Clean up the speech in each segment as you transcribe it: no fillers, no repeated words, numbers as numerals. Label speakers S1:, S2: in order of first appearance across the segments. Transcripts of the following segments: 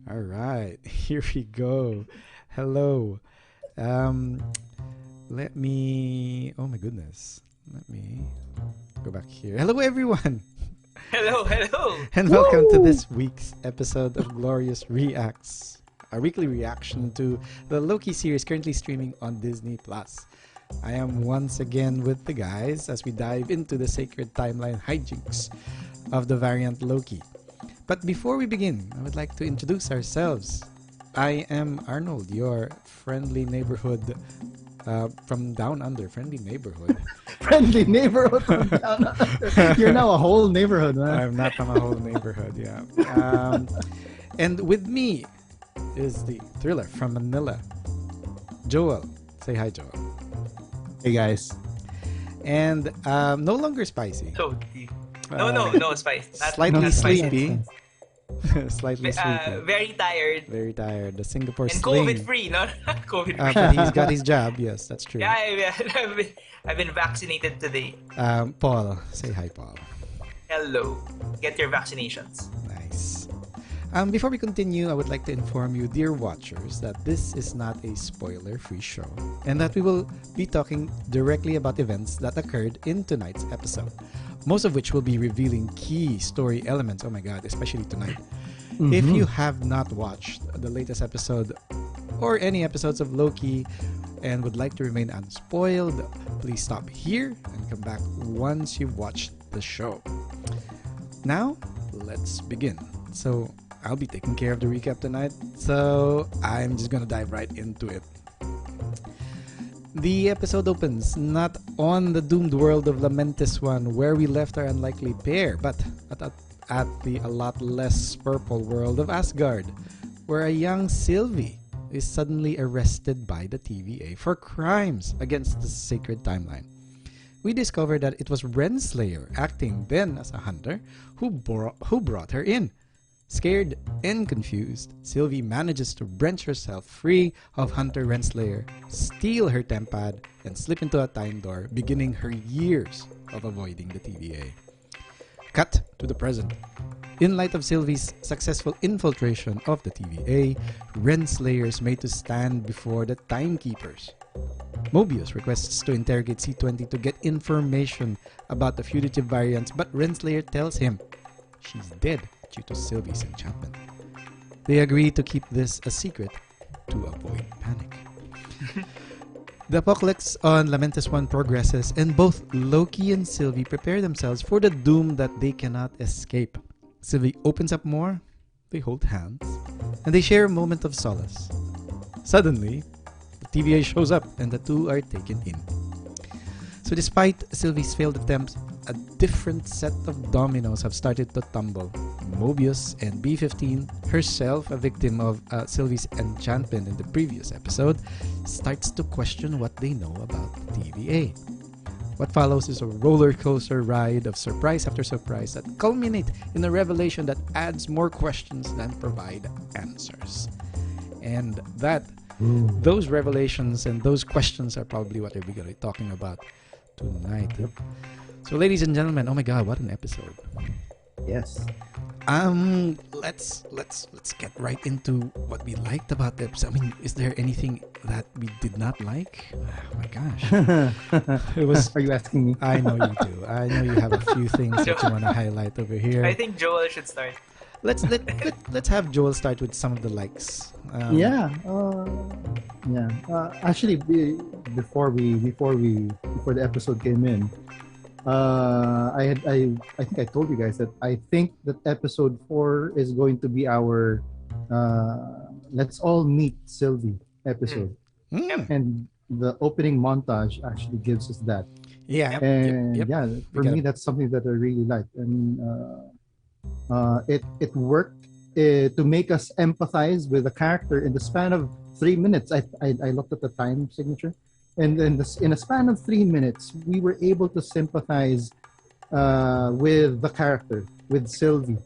S1: All right, here we go. Hello. Um, let me. Oh my goodness. Let me go back here. Hello, everyone,
S2: Hello, hello.
S1: and welcome to this week's episode of Glorious Reacts, a weekly reaction to the Loki series currently streaming on Disney Plus. I am once again with the guys as we dive into the sacred timeline hijinks of the variant Loki. But before we begin, I would like to introduce ourselves. I am Arnold, your friendly neighborhood from down under. Friendly neighborhood.
S3: Friendly neighborhood from down under. You're now a whole neighborhood, man.
S1: I'm not from a whole neighborhood, yeah. And with me is the thriller from Manila, Joel. Say hi, Joel.
S3: Hey guys.
S1: And no longer spicy.
S2: So, no, spice.
S1: Slightly
S2: not spicy.
S1: sleepy. Slightly sleepy.
S2: Very tired.
S1: Very tired. The Singapore
S2: And
S1: sling.
S2: COVID free, no? COVID free.
S1: But he's got his jab. Yes, that's true.
S2: Yeah, I've been vaccinated today.
S1: Paul. Say hi, Paul.
S2: Hello. Get your vaccinations.
S1: Nice. Before we continue, I would like to inform you, dear watchers, that this is not a spoiler-free show and that we will be talking directly about events that occurred in tonight's episode, most of which will be revealing key story elements. Oh my god, especially tonight.
S3: Mm-hmm.
S1: If you have not watched the latest episode or any episodes of Loki and would like to remain unspoiled, please stop here and come back once you've watched the show. Now, let's begin. So, I'll be taking care of the recap tonight, so I'm just gonna dive right into it. The episode opens not on the doomed world of Lamentis One, where we left our unlikely pair, but at the a lot less purple world of Asgard, where a young Sylvie is suddenly arrested by the TVA for crimes against the sacred timeline. We discover that it was Renslayer, acting then as a hunter, who brought her in. Scared and confused, Sylvie manages to wrench herself free of Hunter Renslayer, steal her tempad, and slip into a time door, beginning her years of avoiding the TVA. Cut to the present. In light of Sylvie's successful infiltration of the TVA, Renslayer is made to stand before the Timekeepers. Mobius requests to interrogate C20 to get information about the fugitive variants, but Renslayer tells him she's dead due to Sylvie's enchantment. They agree to keep this a secret to avoid panic. The apocalypse on Lamentis One progresses, and both Loki and Sylvie prepare themselves for the doom that they cannot escape. Sylvie opens up more, they hold hands, and they share a moment of solace. Suddenly, the TVA shows up and the two are taken in. So despite Sylvie's failed attempts, a different set of dominos have started to tumble. Mobius and B-15, herself a victim of Sylvie's enchantment in the previous episode, starts to question what they know about the TVA. What follows is a roller coaster ride of surprise after surprise that culminate in a revelation that adds more questions than provide answers. And those revelations and those questions are probably what we're going to be talking about tonight. So, ladies and gentlemen, oh my god, what an episode.
S3: Yes.
S1: Let's get right into what we liked about the episode. I mean, is there anything that we did not like? Oh my gosh. It was.
S3: Are you asking me?
S1: I know you do. I know you have a few things that you want to highlight over here.
S2: I think Joel should start.
S1: Let's have Joel start with some of the likes.
S3: Actually, before the episode came in, I think I told you guys that I think that episode 4 is going to be our let's all meet Sylvie episode. And the opening montage actually gives us that.
S1: Yeah.
S3: And for me that's something that I really like. And it worked to make us empathize with the character in the span of 3 minutes. I looked at the time signature. And then in a span of 3 minutes, we were able to sympathize with the character, with Sylvie.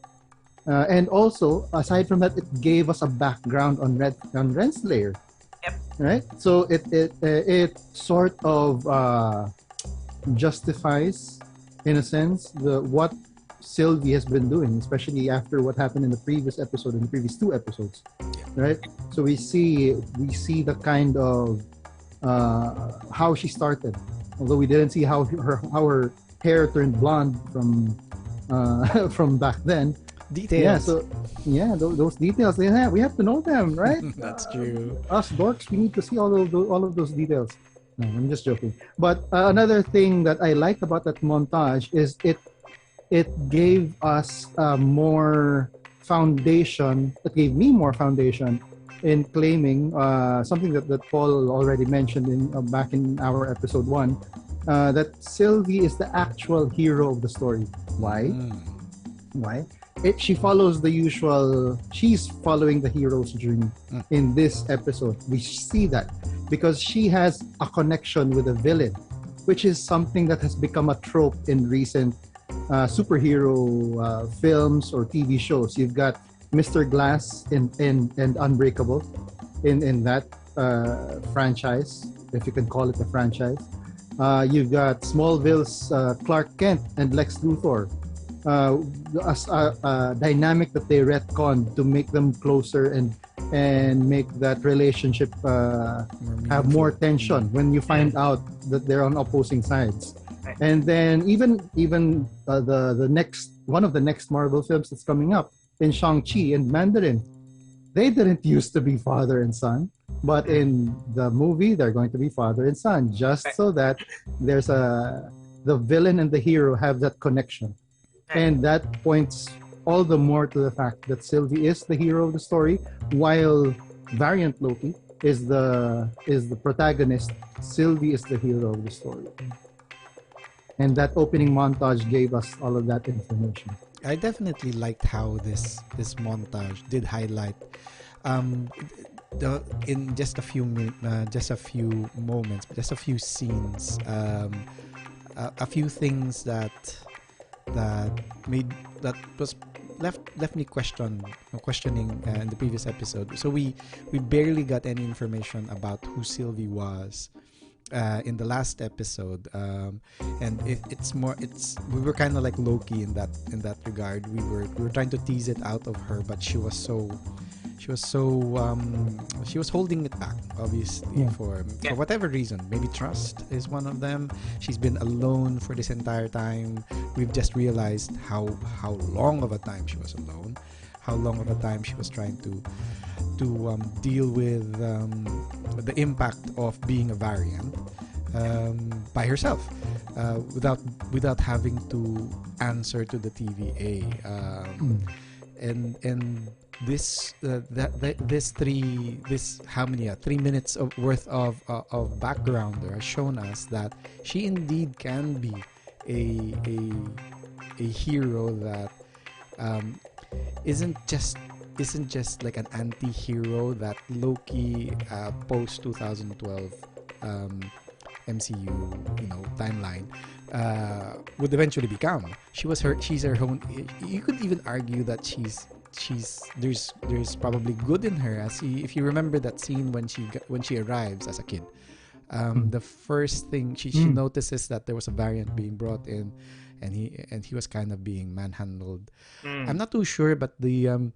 S3: And also, aside from that, it gave us a background on Renslayer.
S2: Yep.
S3: Right? So it sort of justifies, in a sense, what Sylvie has been doing, especially after what happened in the previous episode, in the previous two episodes, right? So we see the kind of how she started, although we didn't see how her hair turned blonde from from back then.
S1: Details.
S3: Yeah, so those details, we have to know them, right?
S1: That's true.
S3: Us dorks, we need to see all of those details. No, I'm just joking. But another thing that I liked about that montage is it gave us more foundation. It gave me more foundation in claiming something that Paul already mentioned in back in our episode 1, that Sylvie is the actual hero of the story. Why? Why? She follows the usual. She's following the hero's journey in this episode. We see that because she has a connection with a villain, which is something that has become a trope in recent superhero films or TV shows. You've got Mr. Glass and Unbreakable in that franchise, if you can call it a franchise. You've got Smallville's Clark Kent and Lex Luthor. A dynamic that they retcon to make them closer and make that relationship have more tension when you find out that they're on opposing sides. And then even the next one of the next Marvel films that's coming up in Shang-Chi and Mandarin, they didn't used to be father and son, but in the movie they're going to be father and son, just so that there's the villain and the hero have that connection. And that points all the more to the fact that Sylvie is the hero of the story, while variant Loki is the protagonist. Sylvie is the hero of the story. And that opening montage gave us all of that information.
S1: I definitely liked how this montage did highlight in just a few moments, just a few scenes, a few things that was left me questioning in the previous episode. So we barely got any information about who Sylvie was in the last episode, and we were kind of like Loki in that regard. We were trying to tease it out of her, but she was holding it back, obviously, for whatever reason. Maybe trust is one of them. She's been alone for this entire time. We've just realized how long of a time she was alone, how long of a time she was trying to deal with the impact of being a variant by herself, without having to answer to the TVA. And this 3 minutes worth of background there has shown us that she indeed can be a hero that isn't just like an anti-hero that Loki post 2012 MCU timeline would eventually become. She's her own. You could even argue that there's probably good in her, if you remember that scene when she arrives as a kid. The first thing she notices that there was a variant being brought in, and he was kind of being manhandled. I'm not too sure, but the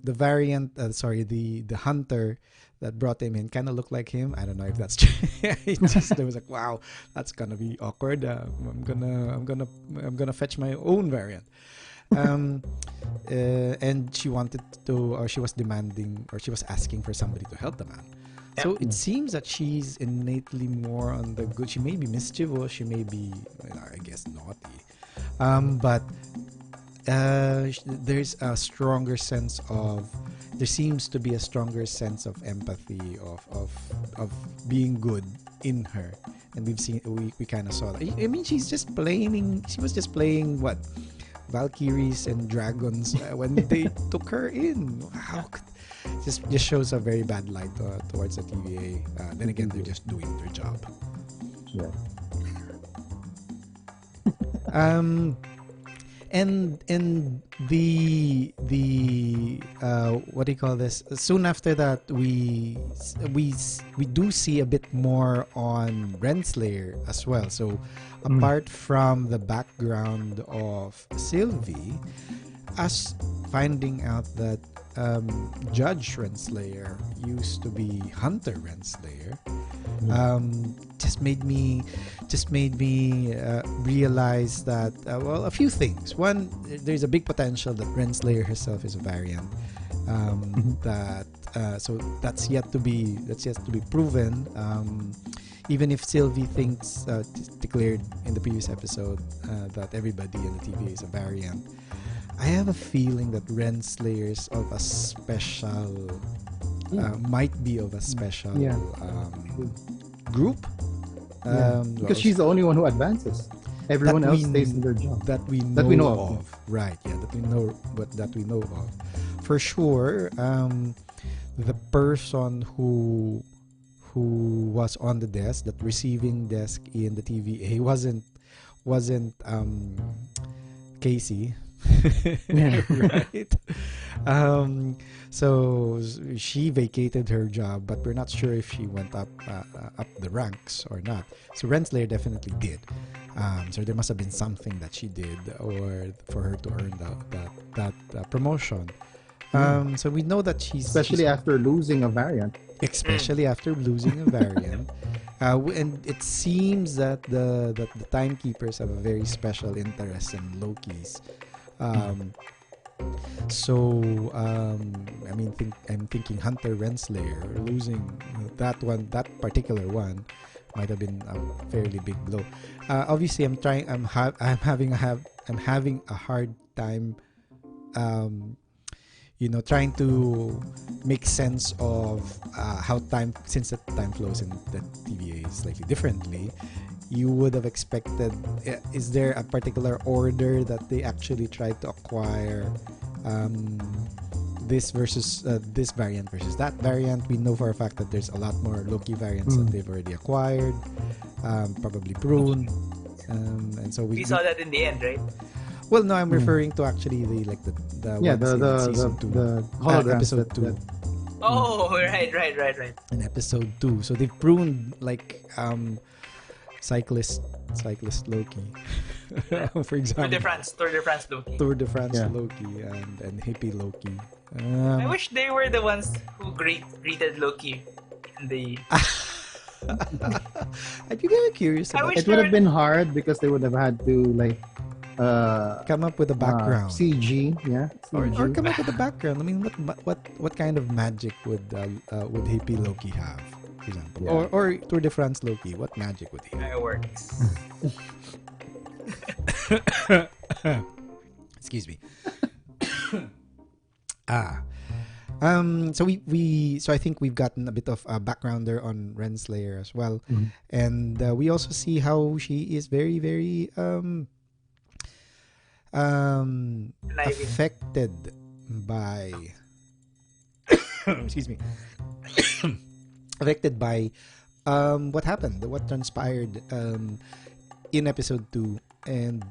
S1: variant, the hunter that brought him in kind of looked like him. I don't know if that's true. There was like, wow, that's gonna be awkward. I'm gonna fetch my own variant. And she wanted to, or she was demanding, or she was asking for somebody to help the man. So it seems that she's innately more on the good. She may be mischievous, she may be, I guess, naughty. But there's a stronger sense of, there seems to be a stronger sense of empathy, of being good in her. And we kind of saw that. I mean, she was just playing what? Valkyries and dragons when they took her in. How could, just shows a very bad light towards the TVA. Then again, they're just doing their job. and the what do you call this? Soon after that, we do see a bit more on Renslayer as well. So apart from the background of Sylvie, us finding out that Judge Renslayer used to be Hunter Renslayer, just made me realize that well, a few things. One, there's a big potential that Renslayer herself is a variant. That so that's yet to be proven. Even if Sylvie thinks declared in the previous episode that everybody in the TVA is a variant, I have a feeling that Renslayers of a special might be of a special group.
S3: Because she's the only one who advances. Everyone else stays in their job.
S1: That we know of. Right, yeah, that we know of. For sure, the person who was on the desk, that receiving desk in the TVA wasn't Casey. Right. So she vacated her job, but we're not sure if she went up the ranks or not. So Renslayer definitely did. So there must have been something that she did, or for her to earn that promotion. So we know that she's
S3: after losing a variant.
S1: Especially after losing a variant. And it seems that the timekeepers have a very special interest in Loki's. I'm thinking Hunter Renslayer losing that particular one might have been a fairly big blow. Obviously, I'm having a hard time, trying to make sense of how since the time flows in the TVA slightly differently. You would have expected, is there a particular order that they actually tried to acquire this versus this variant versus that variant? We know for a fact that there's a lot more Loki variants that they've already acquired, probably pruned, and so we
S2: saw that in the end, right?
S1: Well, no, I'm referring to actually the season 2,
S3: the holograms
S1: episode 2.
S2: Oh, right.
S1: In episode 2, so they've pruned cyclist Loki, for example.
S2: Tour de France Loki.
S1: Tour de France Loki and hippie Loki.
S2: I wish they were the ones who greeted Loki in the.
S1: I'd be very curious.
S3: It would have been hard because they would have had to
S1: come up with a background.
S3: CG,
S1: or come up with a background. I mean, what kind of magic would hippie Loki have? For example, or Tour de France Loki, what magic would he have?
S2: Fireworks.
S1: Excuse me. So so I think we've gotten a bit of a backgrounder on Renslayer as well, and we also see how she is very, very affected by excuse me. Affected by what happened, what transpired in episode 2 and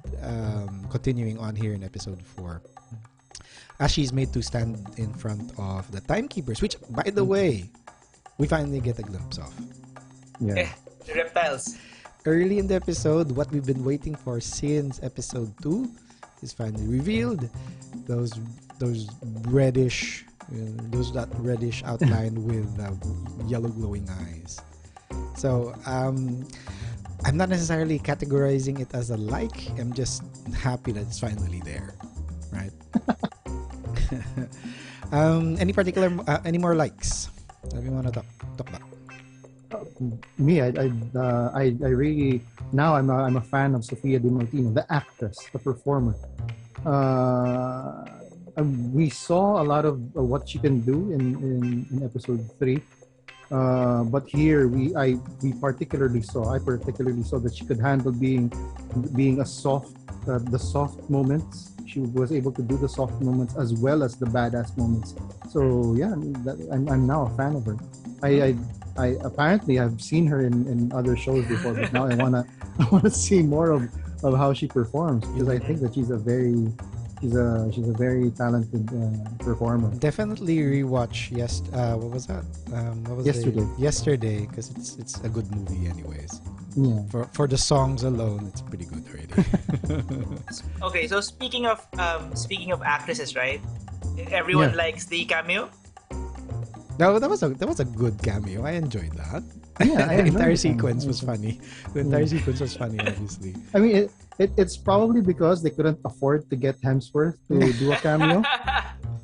S1: continuing on here in episode 4, as she's made to stand in front of the timekeepers, which, by the way, we finally get a glimpse of.
S3: Yeah.
S2: The reptiles.
S1: Early in the episode, what we've been waiting for since episode 2 is finally revealed. Those reddish that reddish outline with yellow glowing eyes. So I'm not necessarily categorizing it as a like. I'm just happy that it's finally there, right? Any more likes that we want to talk about?
S3: Me, I really, now I'm a fan of Sofia Di Martino, the actress, the performer. We saw a lot of what she can do in episode 3, but here I particularly saw that she could handle being a soft, the soft moments. She was able to do the soft moments as well as the badass moments. So yeah, I'm now a fan of her. I apparently I've seen her in other shows before, but now I wanna see more of how she performs, because I think that she's a very talented performer.
S1: Definitely rewatch. Yes, what was that? What was
S3: Yesterday.
S1: Yesterday, because it's a good movie, anyways.
S3: Yeah.
S1: For the songs alone, it's pretty good already.
S2: Okay, so speaking of actresses, right? Everyone likes the cameo.
S1: No, that was a good cameo. I enjoyed that.
S3: Yeah,
S1: The entire sequence was funny. The entire sequence was funny, obviously.
S3: I mean, it's probably because they couldn't afford to get Hemsworth to do a cameo.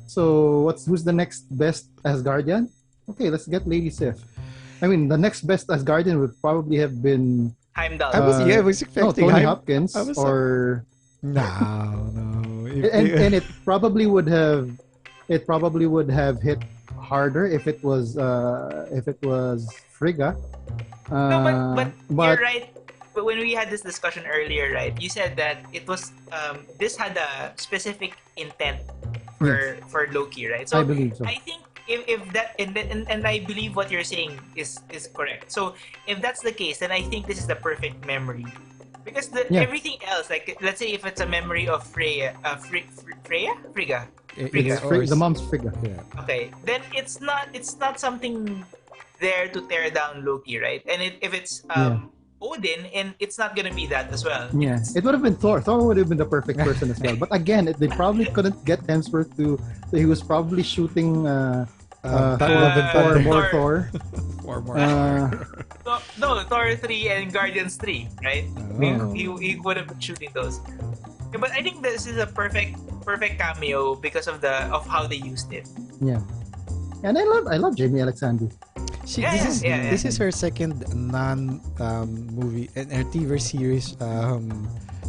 S3: So who's the next best Asgardian? Okay, let's get Lady Sif. I mean, the next best Asgardian would probably have been
S2: Heimdall.
S1: I was expecting
S3: Tony Hopkins or
S1: no.
S3: and it probably would have hit harder if it was Frigga.
S2: No, but you're right. But when we had this discussion earlier, right? You said that it was this had a specific intent for Loki, right? So
S3: I believe so.
S2: I think if that and I believe what you're saying is correct. So if that's the case, then I think this is the perfect memory. Because everything else, like let's say if it's a memory of Frigga.
S3: The mom's Frigga.
S1: Yeah.
S2: Okay, then it's not something there to tear down Loki, right? And if it's Odin, and it's not gonna be that as well.
S3: Yeah, it would have been Thor. Thor would have been the perfect person as well. But again, they probably couldn't get Hemsworth to. So he was probably shooting Thor.
S1: Or more.
S2: No, Thor 3 and Guardians 3, right?
S1: Oh.
S2: He would have been shooting those. Yeah, but I think this is a perfect cameo because of how they used it.
S3: Yeah, and I love Jamie Alexander.
S1: This is her second movie and her TV series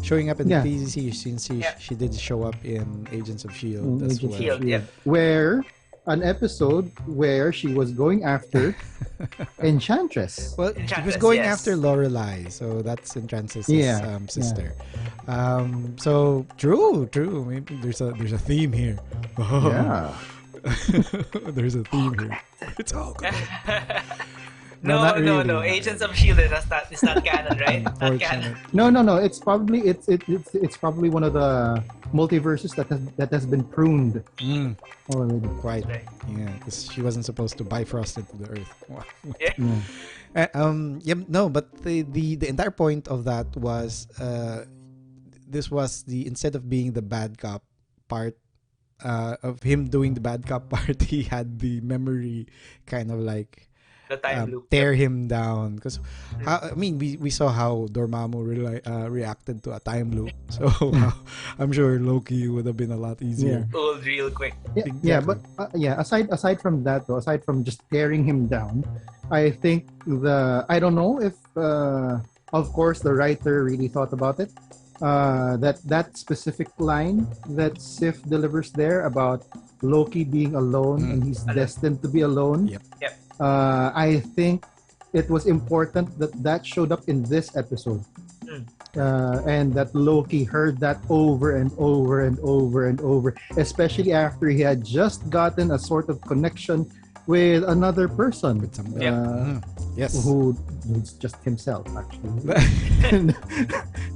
S1: showing up in the TV series since she did show up in Agents of Shield as well.
S2: Shield, yeah.
S3: Where an episode where she was going after Enchantress.
S1: Well, she was going after Lorelai, so that's Enchantress's sister. So true. Maybe there's a theme here.
S3: Yeah.
S1: There's a theme here. It's all good.
S2: No. Agents of Shield is not canon, right? Not canon.
S3: No. It's probably one of the multiverses that has been pruned already.
S1: Quite. Yeah, because she wasn't supposed to bifrost into the earth. But the entire point of that was this was instead of being the bad cop part. Of him doing the bad cop part, he had the memory kind of like
S2: the time loop.
S1: Tear him down, because we saw how Dormammu reacted to a time loop, so I'm sure Loki would have been a lot easier.
S2: Old real quick.
S3: But aside from that though, aside from just tearing him down, I think I don't know if of course the writer really thought about it. That specific line that Sif delivers there about Loki being alone and he's destined to be alone.
S1: Yep.
S3: I think it was important that showed up in this episode. And that Loki heard that over and over and over and over, especially after he had just gotten a sort of connection with another person.
S1: With somebody. Yes.
S3: Who's just himself, actually.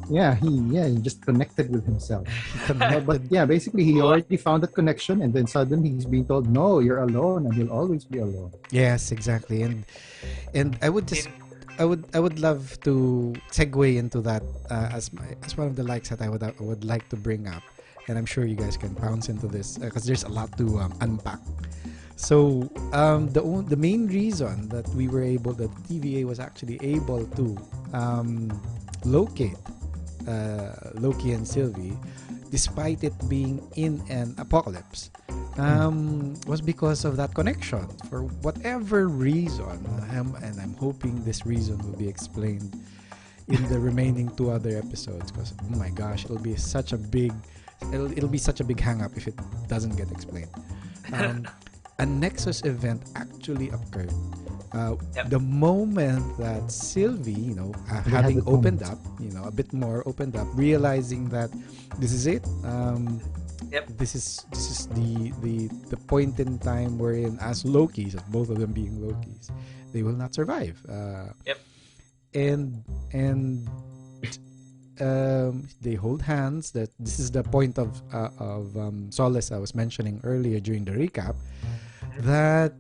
S3: He just connected with himself. But basically he already found that connection, and then suddenly he's being told, no, you're alone and you'll always be alone.
S1: Yes, exactly. And I would love to segue into that as one of the likes that I would like to bring up, and I'm sure you guys can bounce into this because there's a lot to unpack. So the main reason that the TVA was actually able to locate Loki and Sylvie, despite it being in an apocalypse, was because of that connection. For whatever reason, and I'm hoping this reason will be explained in the remaining 2 other episodes, because oh my gosh, it'll be such a big hang up if it doesn't get explained. A Nexus event actually occurred. The moment that Sylvie, having opened up, a bit more opened up, realizing that this is it. This is the point in time wherein, as Lokis, as both of them being Lokis, they will not survive. And they hold hands. That this is the point of solace I was mentioning earlier during the recap. That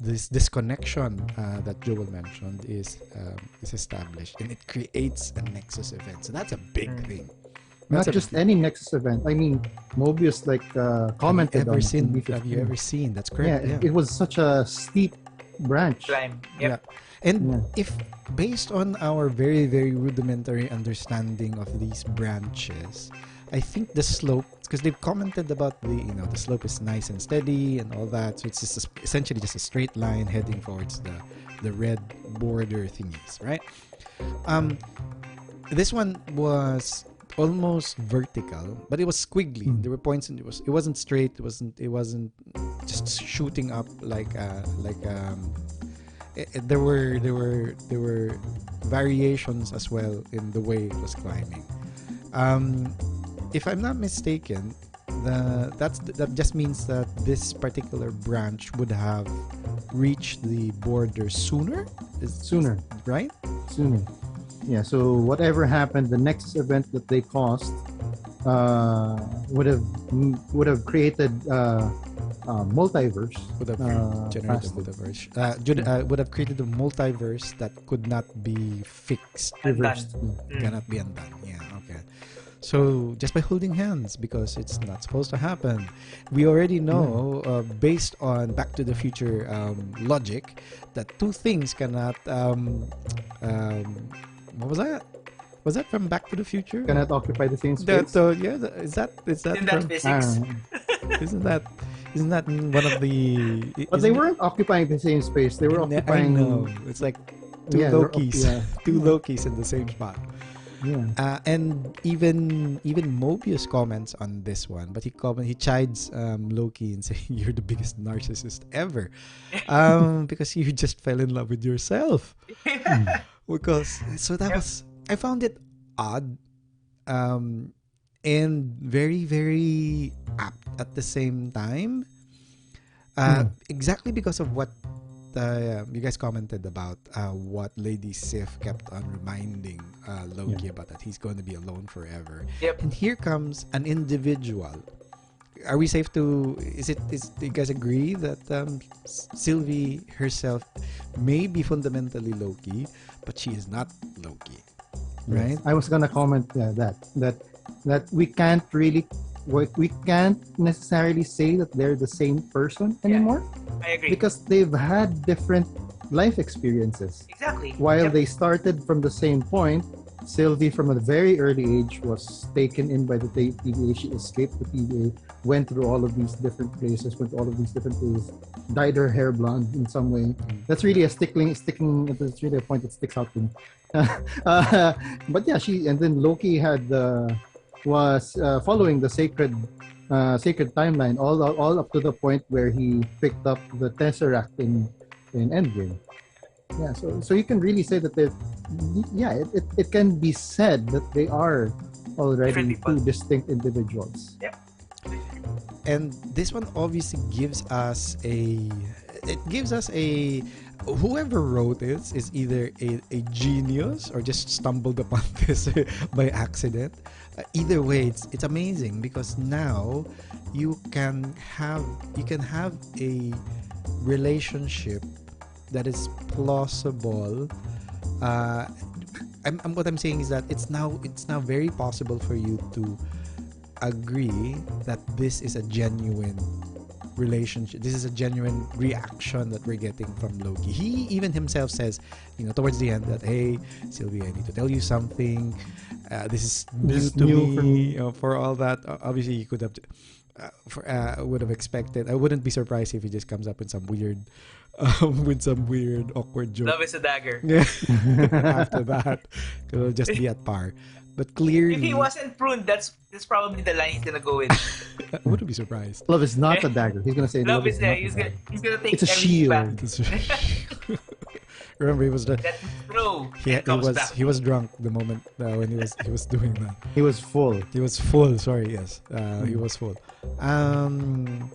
S1: this disconnection that Joel mentioned is established, and it creates a Nexus event. So that's a big thing.
S3: Not just any Nexus event. I mean, Mobius commented on it.
S1: Have you ever seen? That's correct.
S3: Yeah, it was such a steep branch.
S2: Climb.
S1: Yeah. And if based on our very, very rudimentary understanding of these branches, I think the slope, because they've commented about the slope is nice and steady and all that, so it's just essentially just a straight line heading towards the red border thingies, right? This one was almost vertical, but it was squiggly. There were points, and it wasn't straight. It wasn't just shooting up there were variations as well in the way it was climbing. If I'm not mistaken, that just means that this particular branch would have reached the border sooner, right?
S3: Sooner. Yeah. So whatever happened, the next event that they caused would have created multiverse.
S1: Would have generated a multiverse. Would have created a multiverse that could not be fixed.
S3: Reversed.
S1: Cannot be undone. Yeah. Okay. So just by holding hands, because it's not supposed to happen, we already know, based on Back to the Future logic, that two things cannot. What was that? Was that from Back to the Future?
S3: Cannot occupy the same space.
S1: Is that
S2: Isn't that physics?
S1: Isn't that one of the?
S3: But they weren't occupying the same space. They were occupying.
S1: I know. It's like two Lokis, two Lokis in the same spot.
S3: Yeah.
S1: And even Mobius comments on this one, but he chides Loki and saying you're the biggest narcissist ever, because you just fell in love with yourself. Because I found it odd, and very, very apt at the same time. Exactly because of what you guys commented about, what Lady Sif kept on reminding Loki about, that he's going to be alone forever.
S2: Yep.
S1: And here comes an individual. Are we safe to? Do you guys agree that Sylvie herself may be fundamentally Loki, but she is not Loki, right?
S3: Yes. I was gonna comment that we can't necessarily say that they're the same person anymore.
S2: I agree.
S3: Because they've had different life experiences.
S2: Exactly.
S3: While they started from the same point, Sylvie from a very early age was taken in by the TVA. She escaped the TVA, went through all of these different places, dyed her hair blonde in some way. That's really that's really a point that sticks out to me. But yeah, and then Loki was following the sacred timeline all up to the point where he picked up the Tesseract in Endgame. Yeah, so you can really say that it can be said that they are already two distinct individuals.
S2: Yep.
S1: And this one obviously gives us whoever wrote this is either a genius or just stumbled upon this by accident. Either way, it's amazing, because now you can have a relationship that is plausible. What I'm saying is that it's now very possible for you to agree that this is a genuine relationship. This is a genuine reaction that we're getting from Loki. He even himself says, towards the end, that, hey, Sylvie, I need to tell you something. This is new to me. For all that, obviously, you could have. Would have expected. I wouldn't be surprised if he just comes up with some weird awkward joke.
S2: Love is a dagger.
S1: Yeah. After that, it'll just be at par. But clearly,
S2: if he wasn't pruned, that's probably the line he's gonna go with.
S1: I wouldn't be surprised.
S3: Love is not a dagger. He's gonna say
S2: love is there. He's gonna take.
S3: It's a shield.
S1: Remember, he was
S2: He
S1: was drunk the moment when he was doing that.
S3: He was full.
S1: He was full. Sorry, yes, he was full. And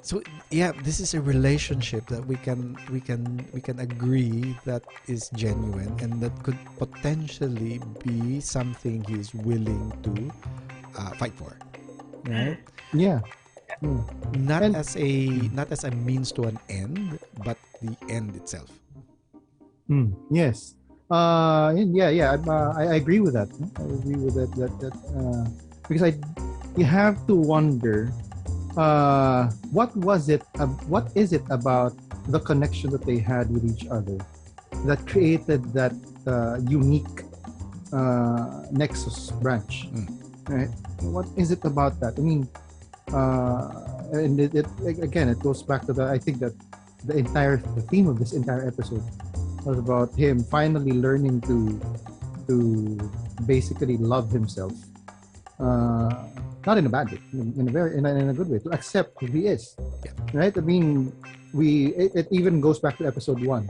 S1: So yeah, this is a relationship that we can agree that is genuine and that could potentially be something he's willing to fight for, right?
S3: Yeah.
S1: Not
S3: And-
S1: as a means to an end, but the end itself.
S3: Yes. Yeah. I agree with that. I agree with that. Because you have to wonder, what is it about the connection that they had with each other that created that unique Nexus branch, right? What is it about that? I mean, and it again, it goes back to I think that the theme of this entire episode was about him finally learning to basically love himself, not in a bad way, in a good way, to accept who he is, right? I mean, it even goes back to episode 1,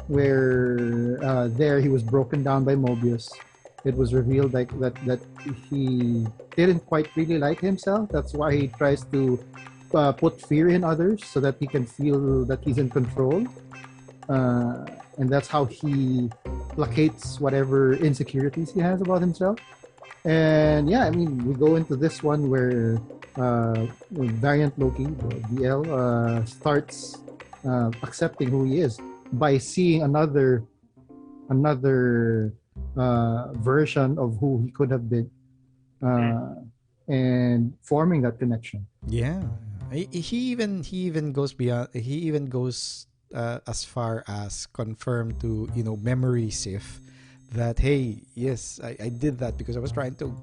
S3: where there he was broken down by Mobius. It was revealed that he didn't quite really like himself. That's why he tries to put fear in others so that he can feel that he's in control. And that's how he placates whatever insecurities he has about himself. And yeah, I mean, we go into this one where variant Loki, BL, starts accepting who he is by seeing another version of who he could have been, and forming that connection.
S1: Yeah, he even goes beyond. He even goes as far as confirm to memory Sif that, hey, yes, I did that because I was trying to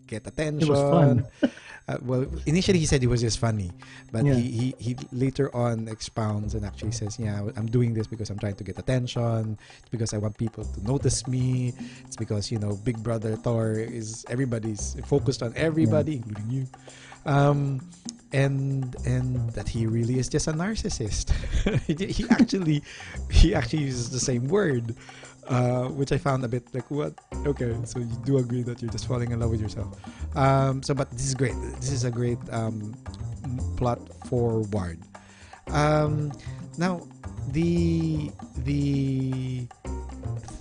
S1: get attention.
S3: It was fun.
S1: Well, initially he said it was just funny, but
S3: Yeah.
S1: he later on expounds and actually says, yeah, I'm doing this because I'm trying to get attention. It's because I want people to notice me. It's because Big Brother Thor is everybody's focused on everybody, including you. And that he really is just a narcissist. he actually uses the same word, which I found a bit like, what? Okay, so you do agree that you're just falling in love with yourself. But this is great. This is a great plot forward. Now, the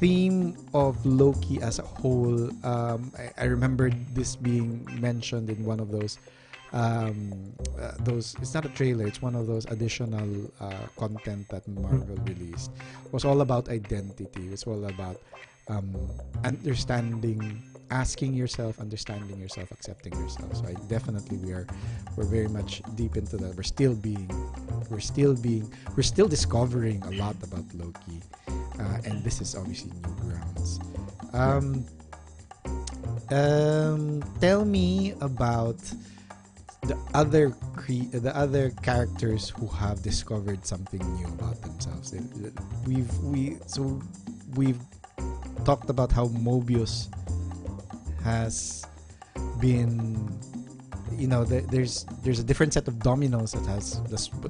S1: theme of Loki as a whole, I remember this being mentioned in one of those it's not a trailer, it's one of those additional content that Marvel released. It was all about identity. It's all about asking yourself, understanding yourself, accepting yourself. So I definitely we're very much deep into that. We're still discovering a lot about Loki, and this is obviously new grounds. Tell me about the other characters who have discovered something new about themselves. We've talked about how Mobius has been, there's a different set of dominos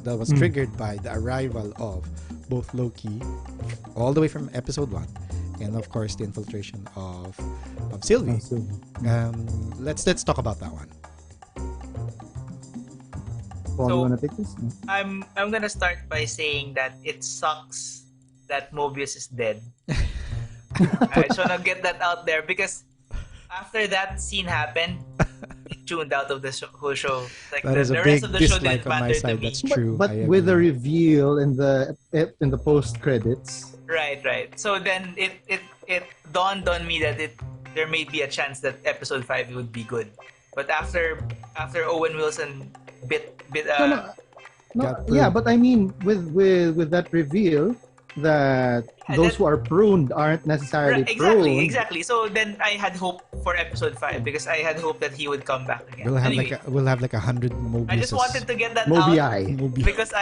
S1: that was triggered by the arrival of both Loki, all the way from episode 1, and of course the infiltration of Sylvie. Let's talk about that one.
S3: Paul, you want to take this?
S2: I'm gonna start by saying that it sucks that Mobius is dead. I just wanna get that out there because after that scene happened, I tuned out of the whole show. Like
S1: that is
S2: the
S1: a
S2: rest
S1: big
S2: of the show
S1: dislike
S2: didn't
S1: on my
S2: matter to
S1: side.
S2: me.
S1: That's true.
S3: But with the reveal in the post credits,
S2: Right. So then it dawned on me that there may be a chance that episode 5 would be good. But after Owen Wilson bit
S3: yeah, but I mean with that reveal that those who are pruned aren't necessarily pruned.
S2: Exactly. So then I had hope for episode 5 because I had hope that he would come back again.
S1: We'll have like 100 Mobiuses.
S2: I just wanted to get that
S3: Mobii.
S2: out because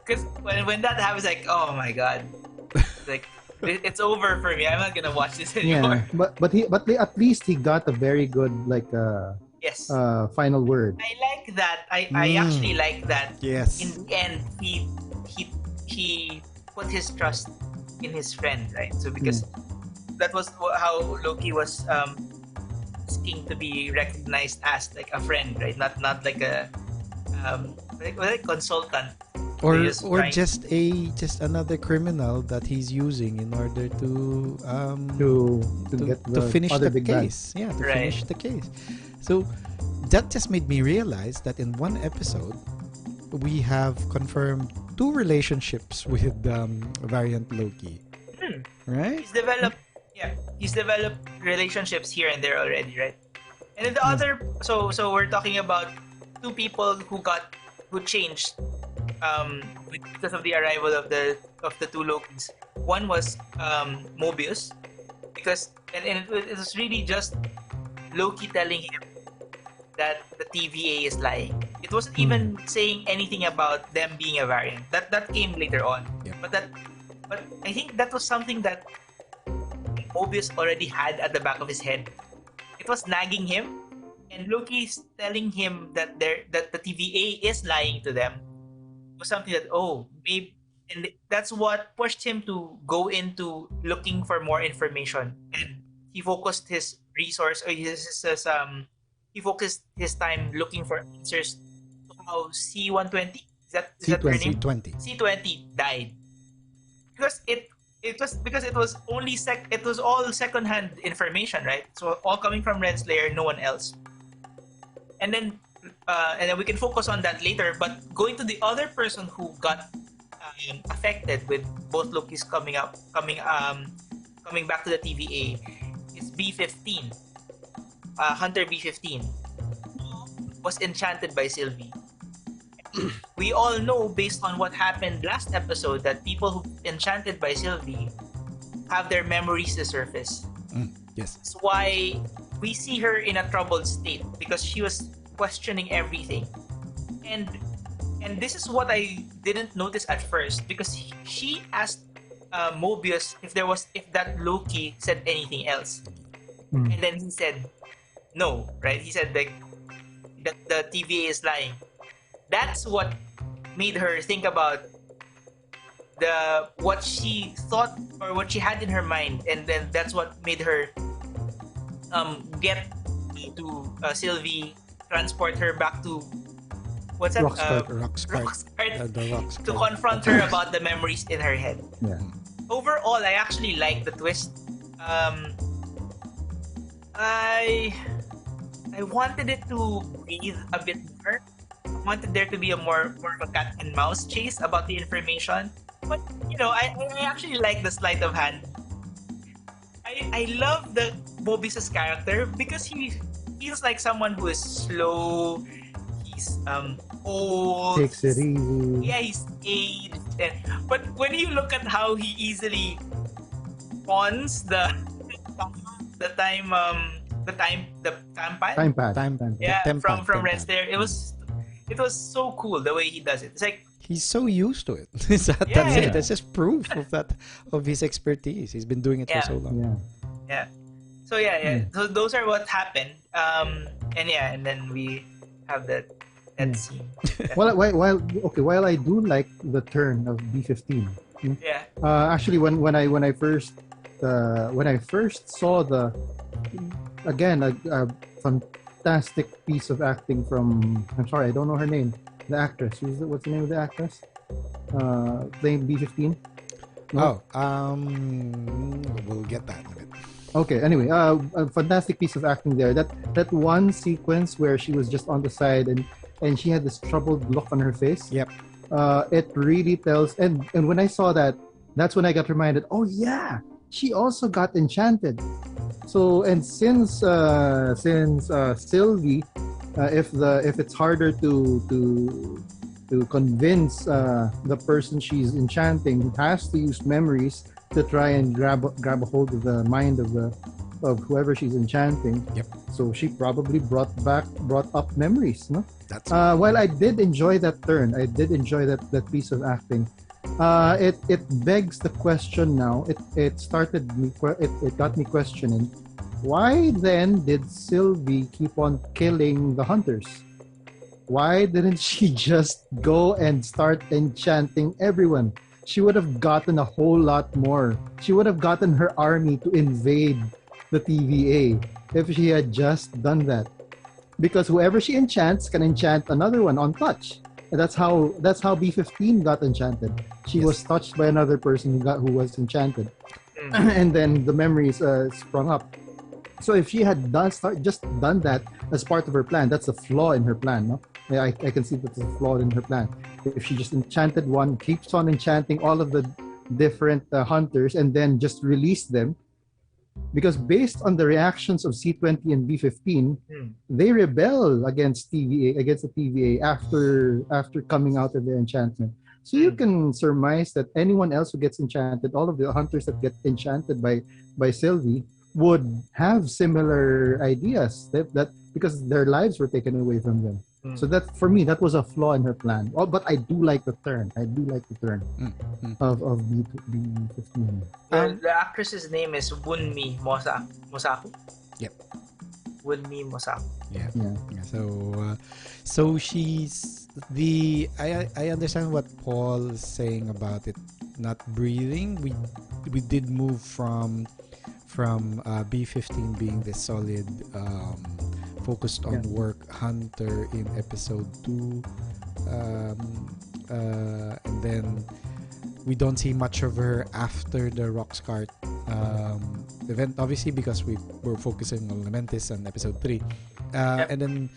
S2: because when that happens, like, oh my god, like it's over for me. I'm not gonna watch this anymore.
S3: Yeah, but at least he got a very good
S2: Yes.
S3: Final word.
S2: I like that. I actually like that.
S1: Yes.
S2: In the end, he put his trust in his friend, right? So because that was how Loki was asking to be recognized as like a friend, right? Not like a like consultant.
S1: Or
S2: Just trying-
S1: just another criminal that he's using in order to
S3: get the
S1: finish
S3: other
S1: the
S3: big bad.
S1: case. Yeah, to
S2: Right.
S1: finish the case. So that just made me realize that in one episode we have confirmed 2 relationships with variant Loki. Right?
S2: he's developed relationships here and there already, right? And then the other, so we're talking about 2 people who changed because of the arrival of the 2 Lokis. One was Mobius, because and it was really just Loki telling him that the TVA is lying. It wasn't even saying anything about them being a variant. That came later on.
S1: Yeah.
S2: But I think that was something that Mobius already had at the back of his head. It was nagging him, and Loki's telling him that the TVA is lying to them. Was something that maybe, and that's what pushed him to go into looking for more information, and he focused his resource, or he focused his time looking for answers to how C-120, is that her name?
S1: C20.
S2: C-20 died because it was only it was all secondhand information, right? So all coming from Renslayer, no one else. And then we can focus on that later. But going to the other person who got affected with both Lokis coming back to the TVA is B-15. Hunter B-15 was enchanted by Sylvie. We all know, based on what happened last episode, that people who enchanted by Sylvie have their memories to surface.
S1: Yes.
S2: That's why we see her in a troubled state, because she was questioning everything. And this is what I didn't notice at first, because she asked Mobius if that Loki said anything else. And then he said no, right? He said that the TVA is lying. That's what made her think about what she thought or what she had in her mind, and then that's what made her get to Sylvie, transport her back to what's that?
S3: Roxcart.
S2: To confront her about the memories in her head.
S3: Yeah.
S2: Overall, I actually like the twist. I wanted it to breathe a bit more. I wanted there to be more of a cat and mouse chase about the information. But I actually like the sleight of hand. I love the Mobius' character because he feels like someone who is slow. He's old.
S3: Takes it easy.
S2: Yeah, he's aged. But when you look at how he easily pawns the time pad.
S3: Time pad.
S2: Yeah, from
S1: Tempad.
S2: Renslayer. It was so cool the way he does it. It's like
S1: He's so used to it. That's it. That's just proof of his expertise. He's been doing it for so long.
S3: Yeah.
S2: So So those are what happened. And then we have that scene.
S3: While I do like the turn of B-15.
S2: Yeah.
S3: Actually, when I first saw the, again, a fantastic piece of acting from, I'm sorry, I don't know her name, the actress. What's the name of the actress? Playing B-15.
S1: No? We'll get that in a bit.
S3: Okay. Anyway, a fantastic piece of acting there. That one sequence where she was just on the side and she had this troubled look on her face.
S1: Yep.
S3: It really tells. And when I saw that, that's when I got reminded. Oh yeah, she also got enchanted. So since Sylvie, if it's harder to convince the person she's enchanting, has to use memories to try and grab a hold of the mind of whoever she's enchanting.
S1: Yep.
S3: So she probably brought up memories, no?
S1: That's
S3: While I did enjoy that turn, I did enjoy that piece of acting. It begs the question now. It got me questioning. Why then did Sylvie keep on killing the hunters? Why didn't she just go and start enchanting everyone? She would have gotten a whole lot more. She would have gotten her army to invade the TVA if she had just done that. because whoever she enchants can enchant another one on touch. And that's how B15 got enchanted. She was touched by another person who was enchanted, and then the memories sprung up. So if she had just done that as part of her plan, that's a flaw in her plan. No, I can see that's a flaw in her plan. If she just enchanted one, keeps on enchanting all of the different hunters, and then just release them, because based on the reactions of C20 and B15, they rebel against the TVA after coming out of their enchantment. So you can surmise that anyone else who gets enchanted, all of the hunters that get enchanted by Sylvie, would have similar ideas that because their lives were taken away from them. So that, for me, that was a flaw in her plan. Oh, but I do like the turn. Of B15.
S2: The actress's name is Wunmi Mosaku.
S1: Yep.
S2: Wunmi Mosaku.
S1: Yeah. So she's the. I understand what Paul is saying about it not breathing. We did move from B15 being this solid focused on work hunter in episode 2, and then we don't see much of her after the Roxcart event, obviously, because we were focusing on Lamentis in episode 3, and then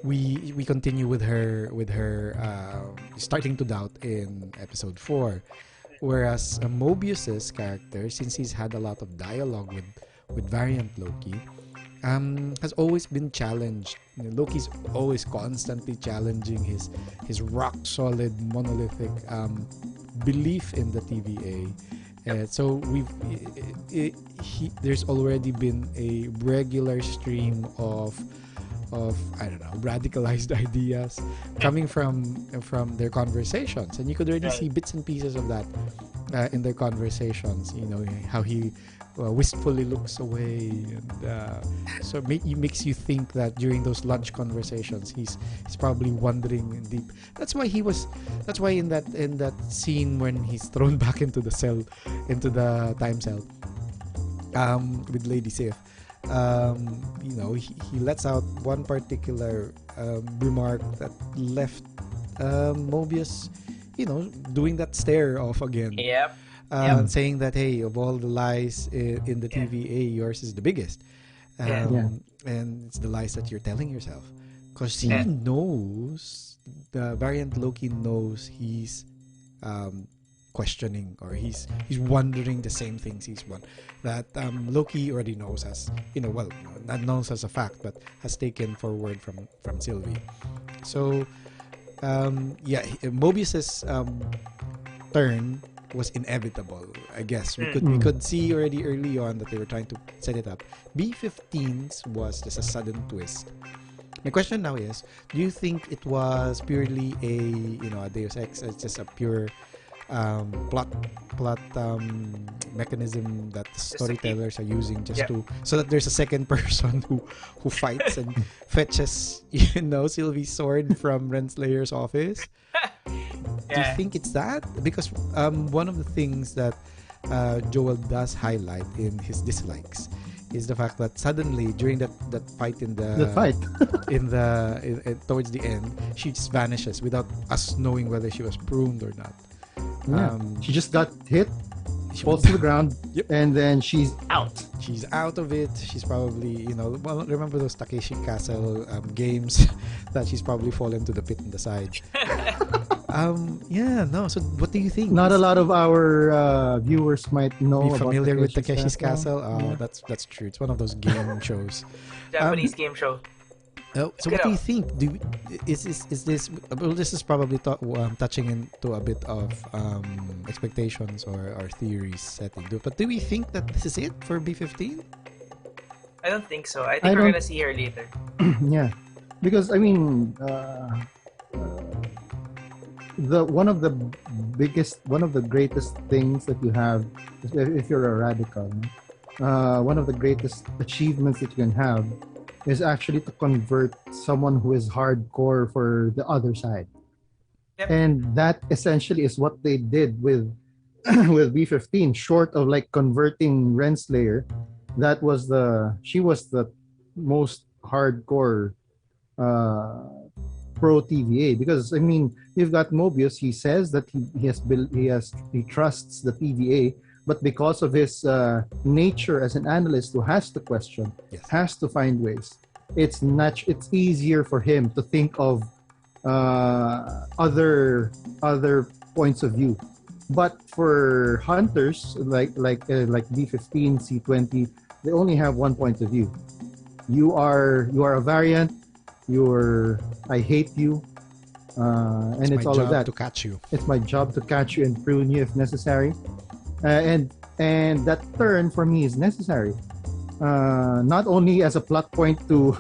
S1: we continue with her starting to doubt in episode 4, whereas Mobius's character, since he's had a lot of dialogue with variant Loki, has always been challenged. Loki's always constantly challenging his rock solid monolithic belief in the TVA. So there's already been a regular stream of I don't know, radicalized ideas coming from their conversations, and you could already see bits and pieces of that in their conversations. You know how he wistfully looks away, and so it makes you think that during those lunch conversations he's probably wondering deep. That's why in that scene when he's thrown back into the time cell with Lady Sif, he lets out one particular remark that left Mobius, doing that stare off again. Saying that, hey, of all the lies in the TVA, yours is the biggest. And it's the lies that you're telling yourself. Because he knows, the variant Loki knows he's questioning, or he's wondering the same things that Loki already knows as, not knows as a fact, but has taken forward from Sylvie. So, Mobius's turn was inevitable, I guess. We could see already early on that they were trying to set it up. B15's was just a sudden twist. My question now is, do you think it was purely a Deus Ex? It's just a pure plot mechanism that the storytellers are using so that there's a second person who fights and fetches Sylvie's sword from Renslayer's office? Do you think it's that? Because one of the things that Joel does highlight in his dislikes is the fact that suddenly during that fight towards the end, she just vanishes without us knowing whether she was pruned or not.
S3: She just got hit, falls to the ground, and then she's out.
S1: She's out of it. She's probably, remember those Takeshi Castle games that she's probably fallen to the pit in the side. So what do you think?
S3: Not a lot of our viewers might know.
S1: Be familiar with Takeshi's Castle? That's true. It's one of those game shows.
S2: Japanese game show.
S1: So what do you think? Is this? Well, this is probably touching into a bit of expectations or theories setting. But do we think that this is it for B15?
S2: I don't think so. I think we're gonna see her later.
S3: Yeah, because I mean, one of the greatest things that you have, if you're a radical, one of the greatest achievements that you can have is actually to convert someone who is hardcore for the other side. And that essentially is what they did with B15, short of like converting Renslayer. She was the most hardcore pro TVA, because I mean, you've got Mobius. He says that he trusts the TVA, but because of his nature as an analyst who has to question, has to find ways, it's easier for him to think of other points of view. But for hunters like B15, C20, they only have one point of view. You are a variant. I hate you, and it's all of that.
S1: To catch you.
S3: It's my job to catch you and prune you if necessary, and that turn for me is necessary. Not only as a plot point to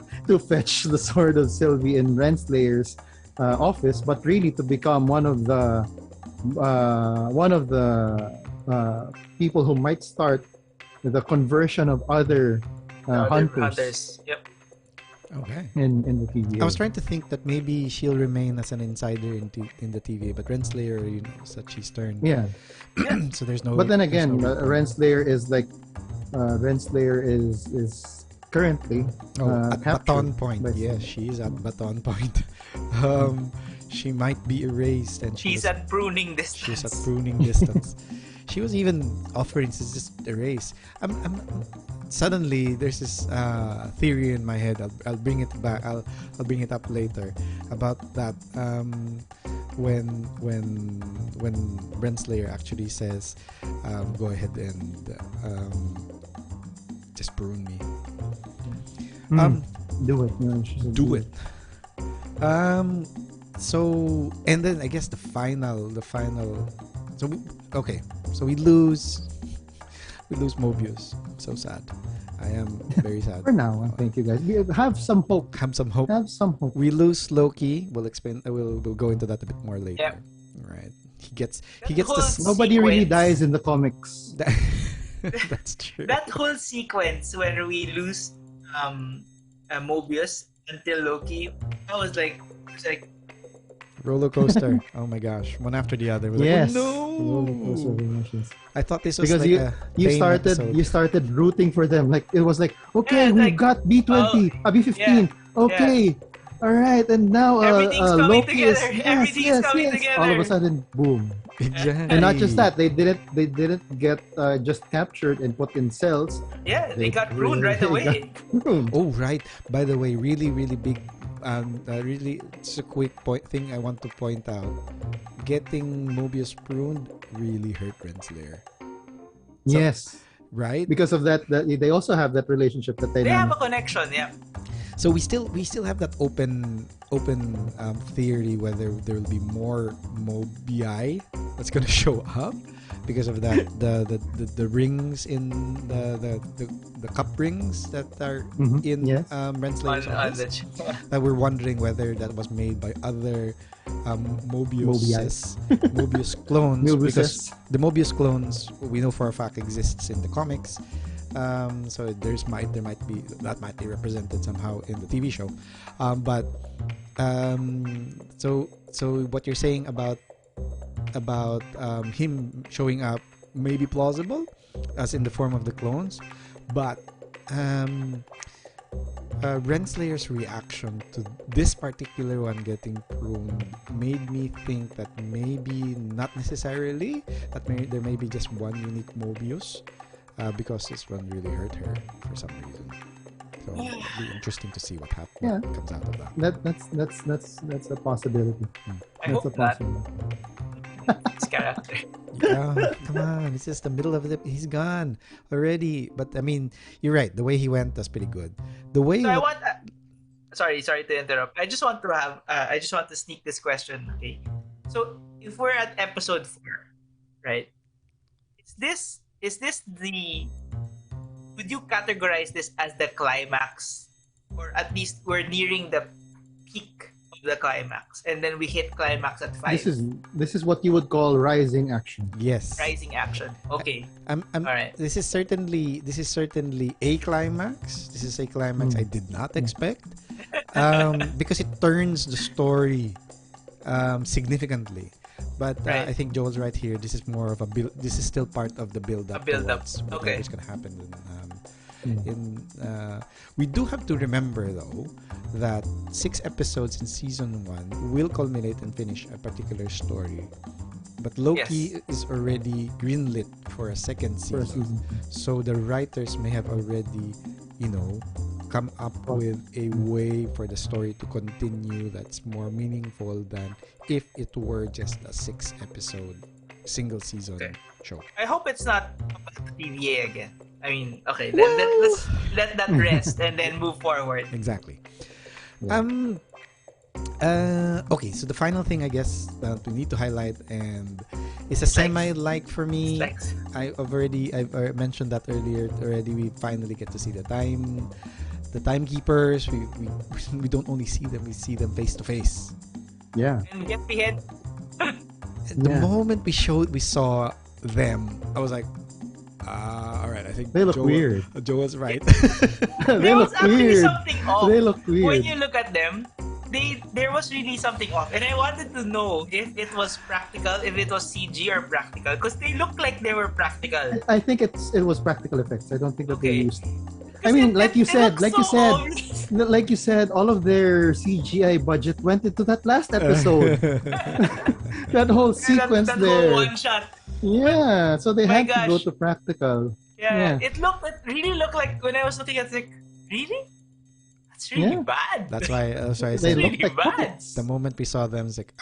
S3: fetch the sword of Sylvie in Renslayer's office, but really to become one of the people who might start the conversion of other hunters.
S2: Yep.
S1: Okay.
S3: In the TVA.
S1: I was trying to think that maybe she'll remain as an insider in the TVA, but Renslayer, that she's turned.
S3: Yeah.
S1: So there's no.
S3: But then again, Renslayer is like Renslayer is currently
S1: at baton point. Yes, she's at baton point. She might be erased, and
S2: she's at pruning distance.
S1: She's at pruning distance. She was even offering to just erase. Suddenly there's this theory in my head. I'll bring it back. I'll bring it up later about that. When Renslayer actually says, "Go ahead and just prune me."
S3: Do it. No,
S1: do it. So, and then I guess the final. So we lose Mobius. So sad. I am very sad.
S3: For now, thank you guys. Have some hope.
S1: Have some hope.
S3: We
S1: lose Loki. We'll explain. We'll go into that a bit more later.
S2: Yep.
S1: Right. He gets this.
S3: Nobody really dies in the comics.
S1: That's true.
S2: That whole sequence where we lose Mobius until Loki, I was like
S1: roller coaster. Oh my gosh, one after the other.
S3: Yes.
S1: Like, oh, no.
S3: Roller coaster of emotions.
S1: I thought this was
S3: because
S1: like
S3: you started rooting for them. Like it was like, okay, we got B20, B15. Yeah, okay, all right, and now Loki is
S2: everything's coming together.
S3: All of a sudden, boom.
S1: Exactly.
S3: And not just that, they didn't get just captured and put in cells.
S2: Yeah, they got pruned right away.
S1: Oh right. By the way, really big. Really, it's a quick thing I want to point out. Getting Mobius pruned really hurt Renslayer.
S3: Yes.
S1: Right?
S3: Because of that, they also have that relationship that they
S2: have a connection, yeah.
S1: So we still have that open theory whether there will be more Mobii that's gonna show up because of that the rings in the cup rings that are in Renslayer's office. We're wondering whether that was made by other Mobius clones because the Mobius clones we know for a fact exists in the comics. So there might be represented somehow in the TV show, so what you're saying about him showing up may be plausible, as in the form of the clones, but Renslayer's reaction to this particular one getting pruned made me think that maybe not necessarily that there may be just one unique Mobius. Because this one really hurt her for some reason. So it'll be interesting to see what happens.
S3: Yeah.
S1: What comes out of that.
S3: That's a possibility.
S2: I hope that. This character.
S1: Yeah, come on. It's just the middle of it. He's gone already. But I mean, you're right. The way he went was pretty good. The way.
S2: So I want. Sorry to interrupt. I just want to sneak this question. Okay. So if we're at episode 4, right? Is this would you categorize this as the climax, or at least we're nearing the peak of the climax and then we hit climax at 5?
S3: This is what you would call rising action.
S1: Yes,
S2: rising action. Okay.
S1: All right. This is certainly a climax. This is a climax I did not expect, because it turns the story significantly. But I think Joel's right here. This is more of a build. This is still part of the build-up.
S2: Okay.
S1: Whatever's gonna happen We do have to remember though that 6 episodes in season 1 will culminate and finish a particular story. But Loki is already greenlit for a second season. So the writers may have already, come up with a way for the story to continue that's more meaningful than if it were just a 6-episode single season show.
S2: I hope it's not about the TVA again. I mean, okay, let's let that rest and then move forward.
S1: Exactly. Okay, so the final thing I guess that we need to highlight, and it's a semi-like for me. I've mentioned that earlier already. We finally get to see the timekeepers. We don't only see them; we see them face to face.
S3: Yeah.
S2: And get the head.
S1: The moment we saw them, I was like, all right, I think
S3: they look weird.
S1: Joel's right.
S3: They look weird.
S2: Something off.
S3: They look weird.
S2: When you look at them, there was really something off, and I wanted to know if it was practical, if it was CG or practical, because they looked like they were practical.
S3: I think it was practical effects. I don't think that they used. I mean, like you said, all of their CGI budget went into that last episode. That whole sequence
S2: that
S3: there.
S2: Whole one shot.
S3: Yeah, so they had to go to practical.
S2: Yeah, it really looked like when I was looking at it, like, really? That's really bad.
S1: That's why I said
S2: really bad.
S1: The moment we saw them, it's like,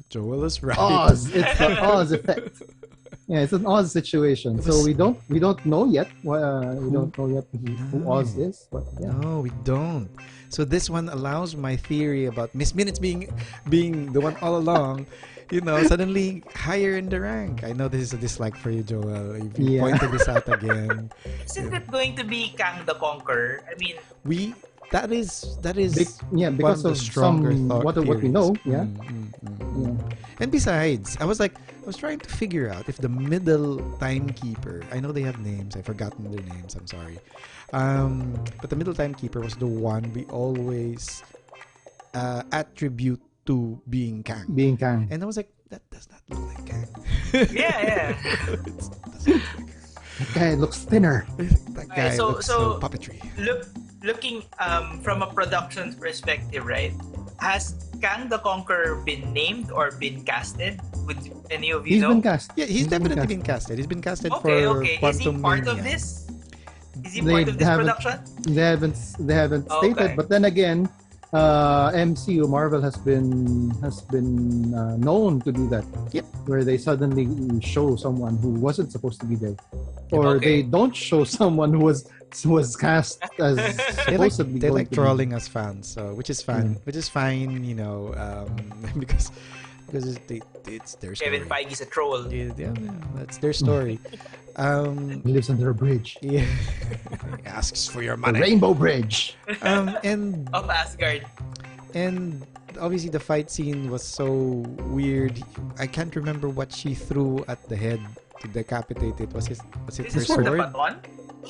S1: Joel is right.
S3: Oz, it's the Oz effect. Yeah, it's an Oz situation. So we don't know yet. We don't know yet who Oz is. But
S1: no, we don't. So this one allows my theory about Miss Minutes being the one all along. Suddenly higher in the rank. I know this is a dislike for you, Joel. You pointed this out again.
S2: Isn't it going to be Kang the Conqueror? I mean,
S1: that is
S3: because of stronger what we know. Yeah.
S1: And besides, I was trying to figure out if the middle timekeeper, I know they have names, I've forgotten their names, I'm sorry. But the middle timekeeper was the one we always attribute to being Kang. And I was like, that does not look like Kang.
S2: Yeah.
S3: That guy looks thinner.
S1: That guy looks so puppetry.
S2: Looking from a production perspective, right? Has Kang the Conqueror been named or been casted? Would any of you know?
S3: He's been cast.
S1: Yeah, he's definitely been casted. He's been casted for
S2: Okay. Is he part of this? Is he part of this production?
S3: They haven't stated, but then again, MCU Marvel has been known to do that.
S1: Yep.
S3: Where they suddenly show someone who wasn't supposed to be there, or they don't show someone who was cast as supposedly.
S1: They like trolling us fans, so which is fun, which is fine, because it's their story.
S2: Kevin Feige's a troll.
S1: Yeah, that's their story.
S3: He lives under a bridge.
S1: Yeah. He asks for your money.
S3: The Rainbow Bridge.
S1: And
S2: of Asgard.
S1: And obviously the fight scene was so weird. I can't remember what she threw at the head to decapitate it. Was it her sword?
S2: The baton?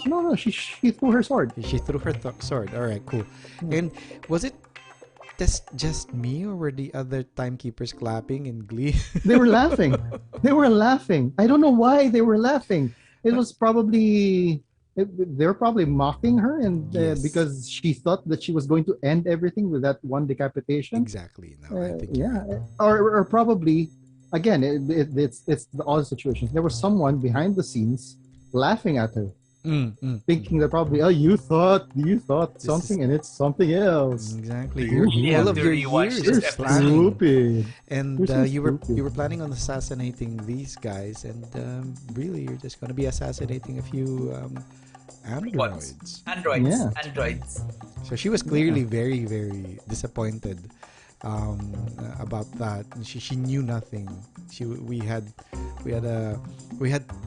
S3: No, she threw her sword.
S1: She threw her sword. All right, cool. And was it just me, or were the other timekeepers clapping in glee?
S3: They were laughing. I don't know why they were laughing. It was probably they were probably mocking her, and because she thought that she was going to end everything with that one decapitation.
S1: Exactly. No, I think
S3: or probably again it's the odd situation. There was someone behind the scenes laughing at her. Thinking that probably, you thought something and it's something else.
S1: Exactly.
S2: All of your years
S3: you're stupid.
S1: And you were planning on assassinating these guys, and really you're just going to be assassinating a few androids.
S2: Androids.
S1: So she was clearly very, very disappointed about that. She knew nothing. We had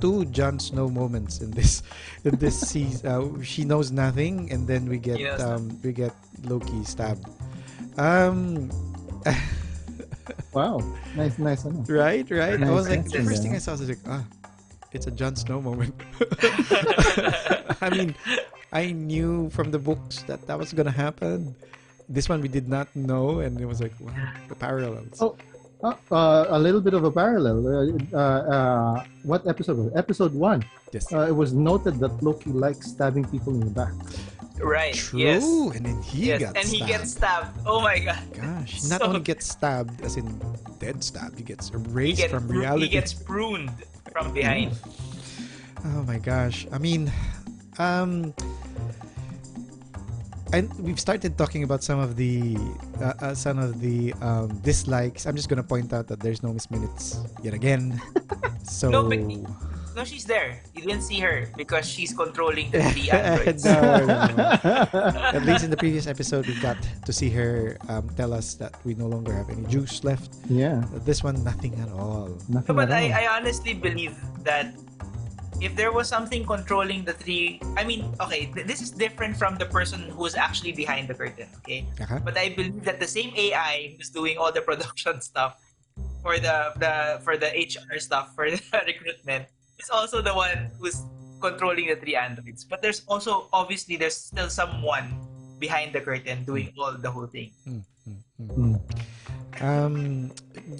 S1: two Jon Snow moments in this season. She knows nothing, and then we get Loki stabbed.
S3: Wow, nice.
S1: Right.
S3: Nice,
S1: I was like, the first thing I saw was like, it's a Jon Snow moment. I mean, I knew from the books that was gonna happen. This one we did not know, and it was like, wow, the parallels.
S3: A little bit of a parallel. What episode was it? Episode 1.
S1: Yes.
S3: It was noted that Loki likes stabbing people in the back.
S2: Right.
S1: True.
S2: Yes.
S1: And then he got
S2: and
S1: stabbed.
S2: he gets stabbed. Oh my god.
S1: Gosh, he not
S2: So-
S1: only gets stabbed, as in dead stabbed, he gets erased from
S2: He
S1: reality.
S2: gets pruned from behind.
S1: Oh my gosh. I mean, and we've started talking about some of the dislikes. I'm just gonna point out that there's no Miss Minutes yet again. So
S2: No, but no, she's there. You didn't see her because she's controlling the three androids.
S1: No. At least in the previous episode, we got to see her tell us that we no longer have any juice left.
S3: Yeah.
S1: This one, nothing at all.
S3: Nothing
S2: No, but
S3: at all.
S2: I honestly believe that if there was something controlling the three, I mean, okay, this is different from the person who's actually behind the curtain, okay?
S1: Uh-huh.
S2: But I believe that the same AI who's doing all the production stuff for the HR stuff for the recruitment is also the one who's controlling the three androids. But there's also there's still someone behind the curtain doing all the whole thing.
S1: You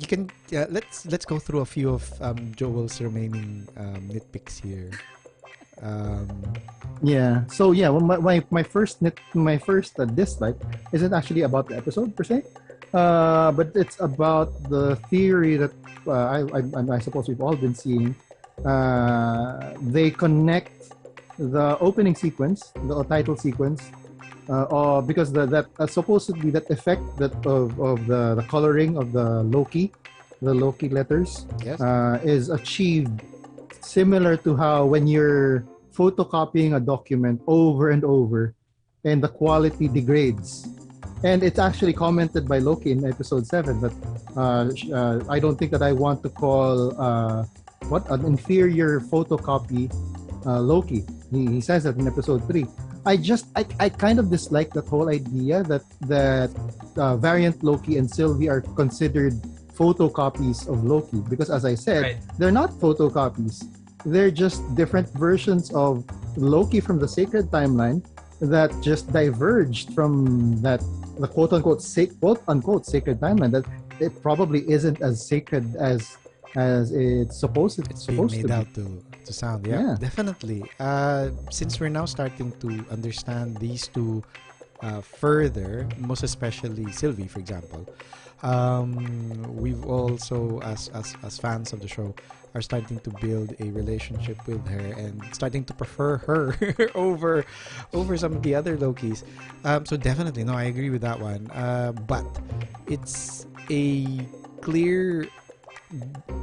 S1: can let's go through a few of Joel's remaining nitpicks here.
S3: Yeah. So yeah, well, my first dislike isn't actually about the episode per se, but it's about the theory that I suppose we've all been seeing. They connect the opening sequence, the title sequence, because that supposedly that effect of the coloring of the Loki letters,
S1: Yes.
S3: is achieved similar to how when you're photocopying a document over and over and the quality degrades. And it's actually commented by Loki in episode 7 that I don't think that I want to call an inferior photocopy Loki. He says that in episode 3. I kind of dislike that whole idea that variant Loki and Sylvie are considered photocopies of Loki, because as I said,
S2: Right.
S3: they're not photocopies. They're just different versions of Loki from the sacred timeline that just diverged from the quote unquote sacred timeline, that it probably isn't as sacred as it's supposed to
S1: Being made
S3: be.
S1: out to sound. Yeah, definitely. Since we're now starting to understand these two further, most especially Sylvie, for example, we've also, as fans of the show, are starting to build a relationship with her and starting to prefer her over some of the other Lokis. So definitely, no, I agree with that one. But it's a clear,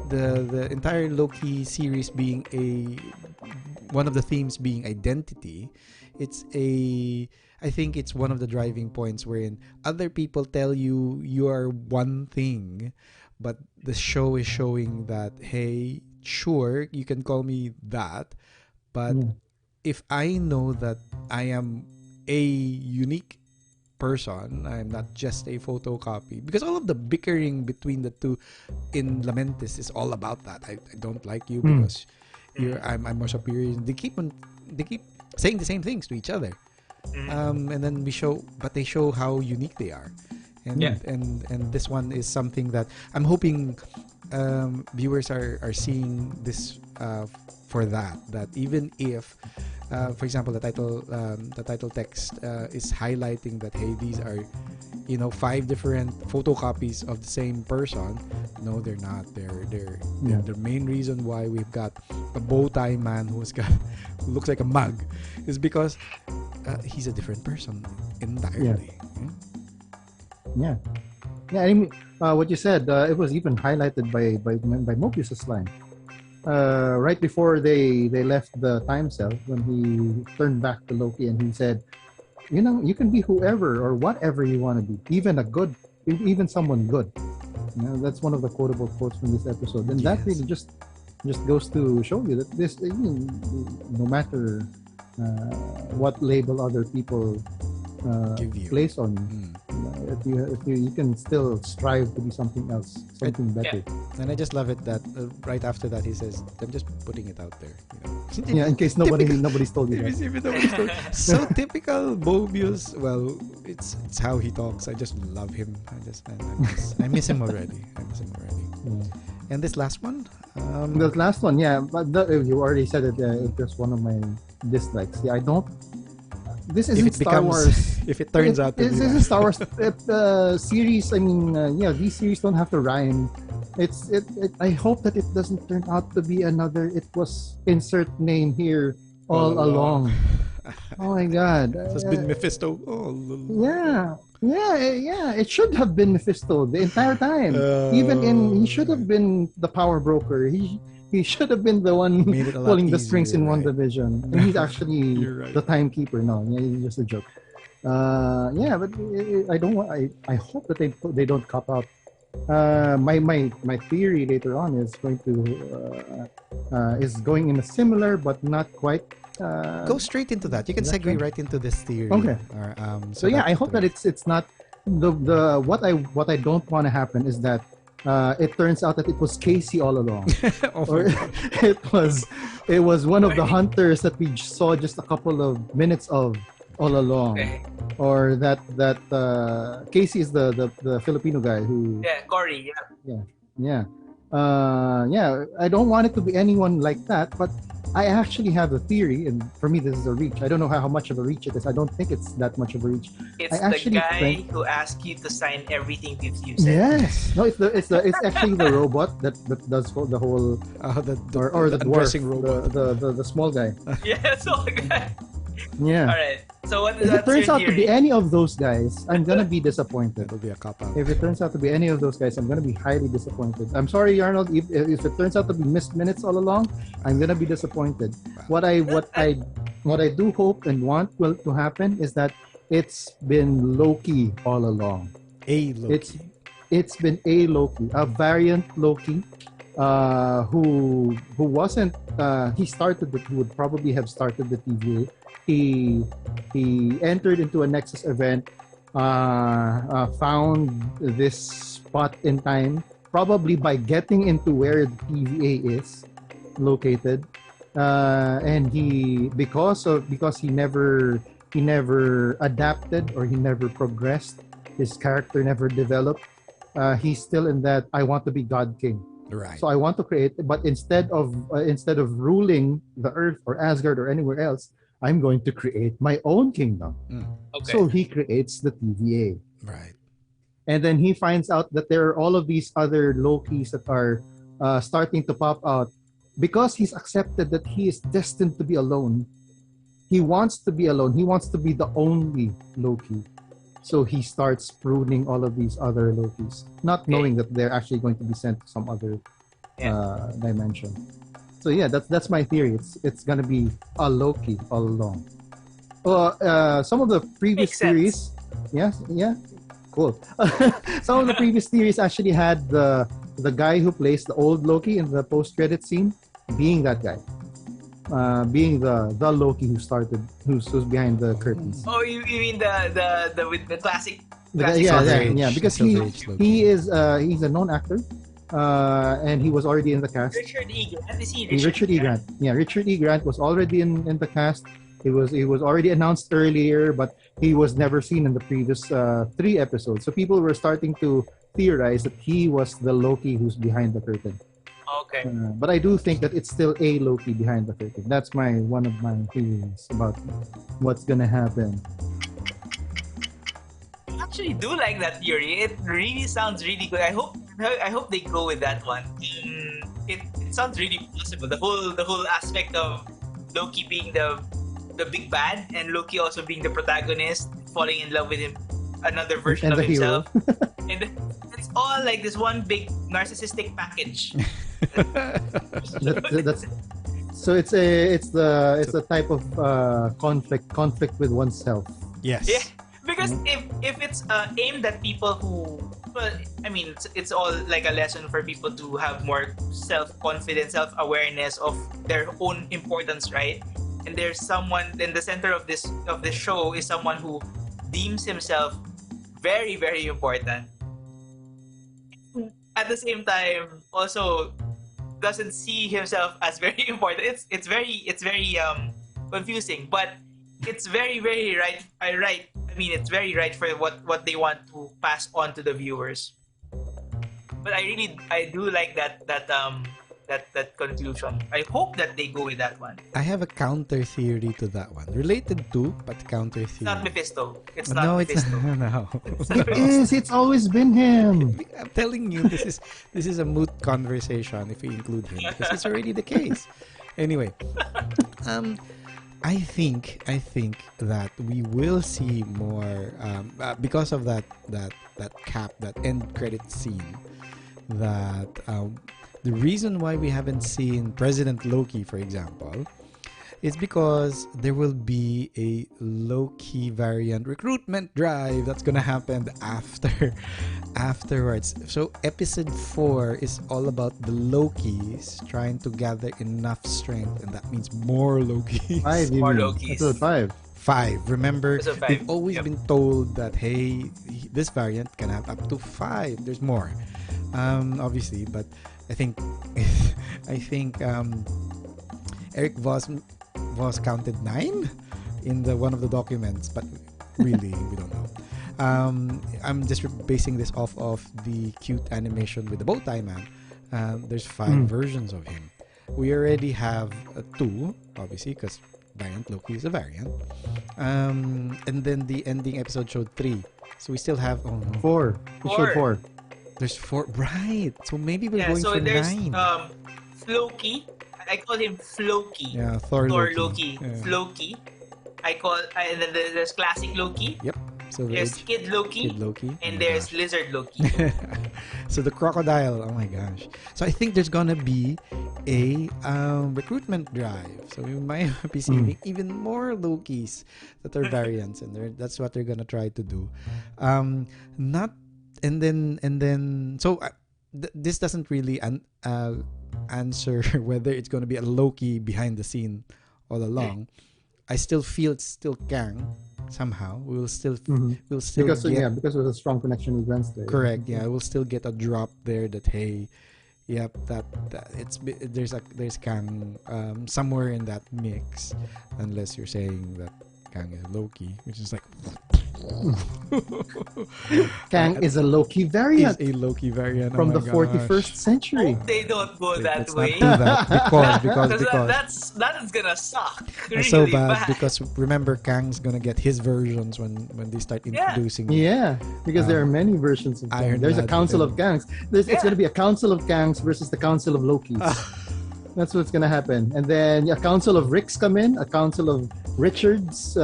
S1: the entire Loki series being one of the themes being identity. I think it's one of the driving points wherein other people tell you are one thing, but the show is showing that, hey, sure, you can call me that, but if I know that I am a unique person, I'm not just a photocopy, because all of the bickering between the two in Lamentis is all about that. I don't like you because I'm more superior. They keep saying the same things to each other. And then they show how unique they are, and this one is something that I'm hoping viewers are seeing this for that even if for example the title text is highlighting that, hey, these are 5 different photocopies of the same person. No, they're not. They're the main reason why we've got a bow tie man who looks like a mug is because he's a different person entirely.
S3: Yeah. I mean, what you said, it was even highlighted by Mobius's line. Right before they left the time cell, when he turned back to Loki and he said, you can be whoever or whatever you want to be, even someone good. That's one of the quotable quotes from this episode, and that really just goes to show you that this, no matter what label other people
S1: Give you.
S3: place on you, you can still strive to be something else, something better.
S1: And I just love it that right after that he says, "I'm just putting it out there."
S3: Yeah, in case nobody's told you that.
S1: So typical Mobius. Well, it's how he talks. I just love him. I miss him already.
S3: Yeah.
S1: And this last one.
S3: The last one, yeah, but you already said it. It was one of my dislikes. Yeah, I don't. This isn't Star Wars.
S1: If it turns out to be
S3: this is a Star Wars series. I mean, these series don't have to rhyme. I hope that it doesn't turn out to be another. It was insert name here all along. Oh my God!
S1: It has been Mephisto.
S3: Yeah. It should have been Mephisto the entire time. He should have been the power broker. He should have been the one pulling the strings in WandaVision. And he's actually the timekeeper. No, he's just a joke. But I don't want. I hope that they don't cop out. My theory later on is going in a similar but not quite.
S1: Go straight into that. You can segue right into this theory.
S3: Okay. I hope that it's not the what I don't want to happen is that it turns out that it was Casey all along, or it was one of the hunters that we saw just a couple of minutes of all along, or that Casey is the Filipino guy who
S2: Cory
S3: I don't want it to be anyone like that, but I actually have a theory, and for me this is a reach. I don't know how much of a reach it is. I don't think it's that much of a reach.
S2: It's the guy who asked you to sign everything you said.
S3: Yes. No, it's actually the robot that does the whole or the dwarf, robot, the small guy.
S2: Yeah, small guy.
S3: Yeah.
S2: All right. So what is
S3: if it turns out to be any of those guys, I'm gonna be disappointed.
S1: It'll be a cop out.
S3: If it turns out to be any of those guys, I'm gonna be highly disappointed. I'm sorry, Arnold. If it turns out to be missed minutes all along, I'm gonna be disappointed. What I do hope and want to happen is that it's been Loki all along.
S1: A Loki.
S3: It's been a Loki, a variant Loki, who wasn't. He would probably have started the TVA. He entered into a Nexus event, found this spot in time, probably by getting into where the TVA is located, and because he never adapted, or he never progressed, his character never developed. He's still in that I want to be God King.
S1: Right.
S3: So I want to create, but instead of ruling the Earth or Asgard or anywhere else, I'm going to create my own kingdom.
S2: Okay.
S3: So he creates the TVA.
S1: Right.
S3: And then he finds out that there are all of these other Lokis that are starting to pop out. Because he's accepted that he is destined to be alone. He wants to be alone. He wants to be the only Loki. So he starts pruning all of these other Lokis, not knowing that they're actually going to be sent to some other dimension. So yeah, that's my theory. It's gonna be a Loki all along. Some of the previous theories, cool. Some of the previous theories actually had the guy who plays the old Loki in the post-credit scene being that guy, being the Loki who's behind the curtains.
S2: Oh, you mean the with the classic?
S3: Because he's a known actor. And he was already in the cast.
S2: Richard E. Grant. Is he
S3: Richard E. Grant? Yeah, Richard E. Grant was already in the cast. He was already announced earlier, but he was never seen in the previous 3 episodes. So people were starting to theorize that he was the Loki who's behind the curtain.
S2: Okay.
S3: But I do think that it's still a Loki behind the curtain. That's one of my theories about what's gonna happen.
S2: I actually do like that theory. It really sounds really good. I hope they go with that one. It sounds really possible. The whole aspect of Loki being the big bad, and Loki also being the protagonist, falling in love with him, another version of himself. And it's all like this one big narcissistic package.
S3: So it's a type of conflict with oneself.
S1: Yes.
S2: Yeah. Because if it's aimed at people who, well, I mean, it's all like a lesson for people to have more self-confidence, self-awareness of their own importance, right? And there's someone in the center of this show is someone who deems himself very, very important. At the same time, also doesn't see himself as very important. It's very confusing, but it's very, very right. I mean, it's very right for what they want to pass on to the viewers. But I do like that conclusion. I hope that they go with that one.
S1: I have a counter theory to that one, related to but counter theory.
S2: It's not Mephisto. It's not
S1: No,
S2: Mephisto.
S1: it's no.
S3: It is. It's always been him.
S1: I'm telling you, this is a moot conversation if we include him because it's already the case. Anyway, I think that we will see more because of that end credit scene. That the reason why we haven't seen President Loki, for example, is because there will be a Loki variant recruitment drive that's gonna happen afterwards. So episode 4 is all about the Lokis trying to gather enough strength, and that means more Lokis.
S3: 5, you
S2: More
S3: mean.
S2: Lokis.
S3: Episode 5.
S1: 5. Remember,
S2: Episode 5.
S1: they've always
S2: Yep.
S1: been told that hey, this variant can have up to 5. There's more, obviously, but I think Eric Voss counted 9 in one of the documents, but really we don't know. I'm just basing this off of the cute animation with the bow tie man. There's 5 versions of him. We already have 2, obviously, because variant Loki is a variant. And then the ending episode showed 3. So we still have
S3: 4. It showed 4.
S1: There's 4, right? So maybe we're going
S2: so
S1: for
S2: there's
S1: 9.
S2: Floki. I call him Floki.
S1: Yeah, Thor
S2: Loki.
S1: Yeah.
S2: Floki. And then there's classic Loki.
S1: Yep. So
S2: There's Kid Loki.
S1: Kid Loki. Oh
S2: And
S1: my
S2: there's
S1: gosh.
S2: Lizard Loki.
S1: So the crocodile, oh my gosh. So I think there's gonna be a recruitment drive. So we might be seeing even more Lokis that are variants, and that's what they're gonna try to do. This doesn't really answer whether it's gonna be a Loki behind the scene all along. I still feel it's still Kang somehow. We'll still
S3: Because
S1: get,
S3: because of the strong connection with Wednesday.
S1: correct. Yeah, we'll still get a drop there that hey, yep, that there's Kang somewhere in that mix, unless you're saying that Kang is Loki, which is like
S3: Kang is a Loki variant
S1: is a Loki variant
S3: from
S1: oh
S3: the
S1: my
S3: 41st
S1: gosh.
S3: century.
S2: They don't go that
S1: Let's
S2: way.
S1: not do that because
S2: that is gonna suck.
S1: it's
S2: Really
S1: so bad
S2: bad.
S1: because remember Kang's gonna get his versions when they start introducing
S3: Yeah, because there are many versions of Kang.
S1: Iron
S3: There's a
S1: Lad
S3: council
S1: and-
S3: of Kangs. It's going to be a council of Kangs versus the council of Lokis. That's what's going to happen. And then a council of Ricks come in, a council of Richards,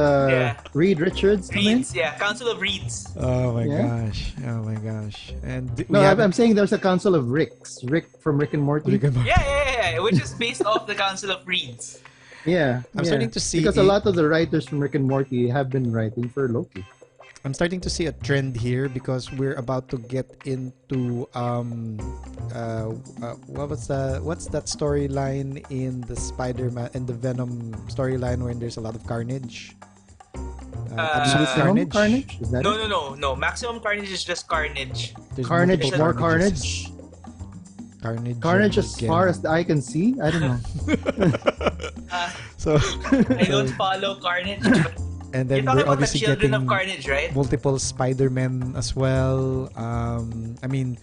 S3: Reed Richards come in.
S2: Reeds, yeah, Council of Reeds.
S1: oh my
S3: Yeah.
S1: gosh and
S3: No, I'm saying there's a council of Ricks. Rick from Rick and Morty.
S2: Yeah, which is based off the Council of Reeds.
S3: Yeah.
S1: I'm starting to see
S3: because a lot of the writers from Rick and Morty have been writing for Loki.
S1: I'm starting to see a trend here because we're about to get into what's that storyline in the Spider-Man and the Venom storyline when there's a lot of carnage? Absolute
S3: Maximum
S1: carnage.
S3: Carnage? Is that it?
S2: No. Maximum Carnage is just Carnage.
S1: There's
S3: Carnage,
S1: multiple
S3: more
S1: carnages.
S3: Carnage.
S1: Carnage.
S3: Carnage as
S1: again.
S3: far as the eye can see? I don't know.
S1: So
S2: I don't follow Carnage. But
S1: and
S2: you're
S1: then
S2: talking
S1: we're
S2: about the
S1: obviously
S2: Children
S1: getting
S2: of Carnage, right?
S1: multiple Spider-Men as well. I mean,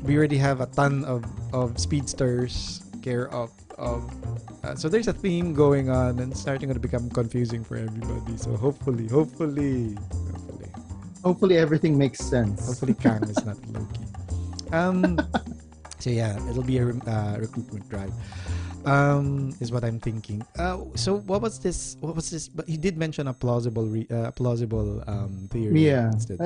S1: we already have a ton of speedsters care of so there's a theme going on and it's starting to become confusing for everybody. So hopefully
S3: Hopefully everything makes sense.
S1: Kang is not Loki. So yeah, it'll be a recruitment drive. Is what I'm thinking. So what was this? But he did mention a plausible theory.
S3: Yeah,
S1: instead.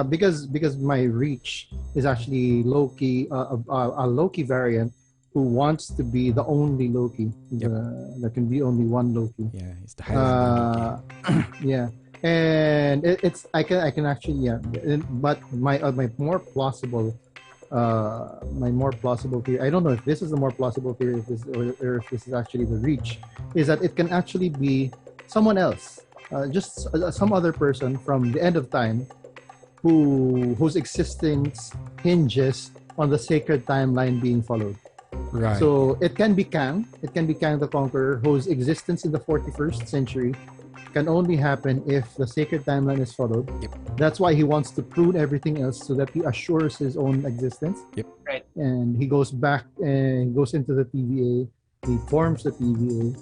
S3: because my reach is actually Loki, a Loki variant who wants to be the only Loki.
S1: Yep.
S3: There can be only one Loki.
S1: Yeah, he's the Highlander Loki.
S3: Yeah, and I can actually but my more plausible theory. I don't know if this is the more plausible theory, or if this is actually the reach, is that it can actually be someone else, just some other person from the end of time, whose existence hinges on the sacred timeline being followed.
S1: Right.
S3: So it can be Kang. It can be Kang the Conqueror, whose existence in the 41st century can only happen if the sacred timeline is followed.
S1: Yep.
S3: That's why he wants to prune everything else so that he assures his own existence.
S1: Yep.
S2: Right.
S3: And he goes back and goes into the TVA. He forms the TVA.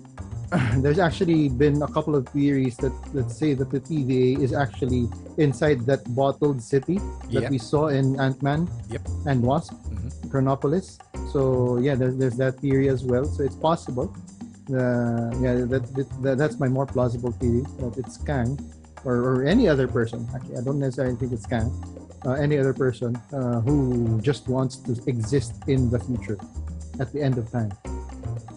S3: There's actually been a couple of theories that say that the TVA is actually inside that bottled city that
S1: Yep.
S3: we saw in Ant-Man
S1: Yep.
S3: and Wasp, Chronopolis. So yeah, there's that theory as well. So it's possible. That's my more plausible theory, that it's Kang or any other person. Actually, I don't necessarily think it's Kang. Any other person who just wants to exist in the future at the end of time.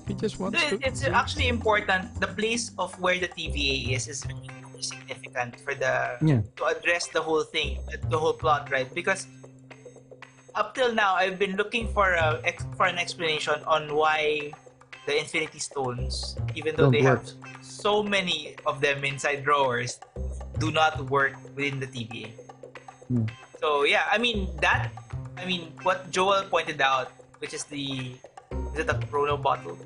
S1: He just wants to.
S2: It's actually important. The place of where the TVA is very significant for to address the whole thing, the whole plot, right? Because up till now, I've been looking for an explanation on why the Infinity Stones, even though they have so many of them inside drawers, do not work within the TVA. So yeah, what Joel pointed out, which is is it a chrono bottle?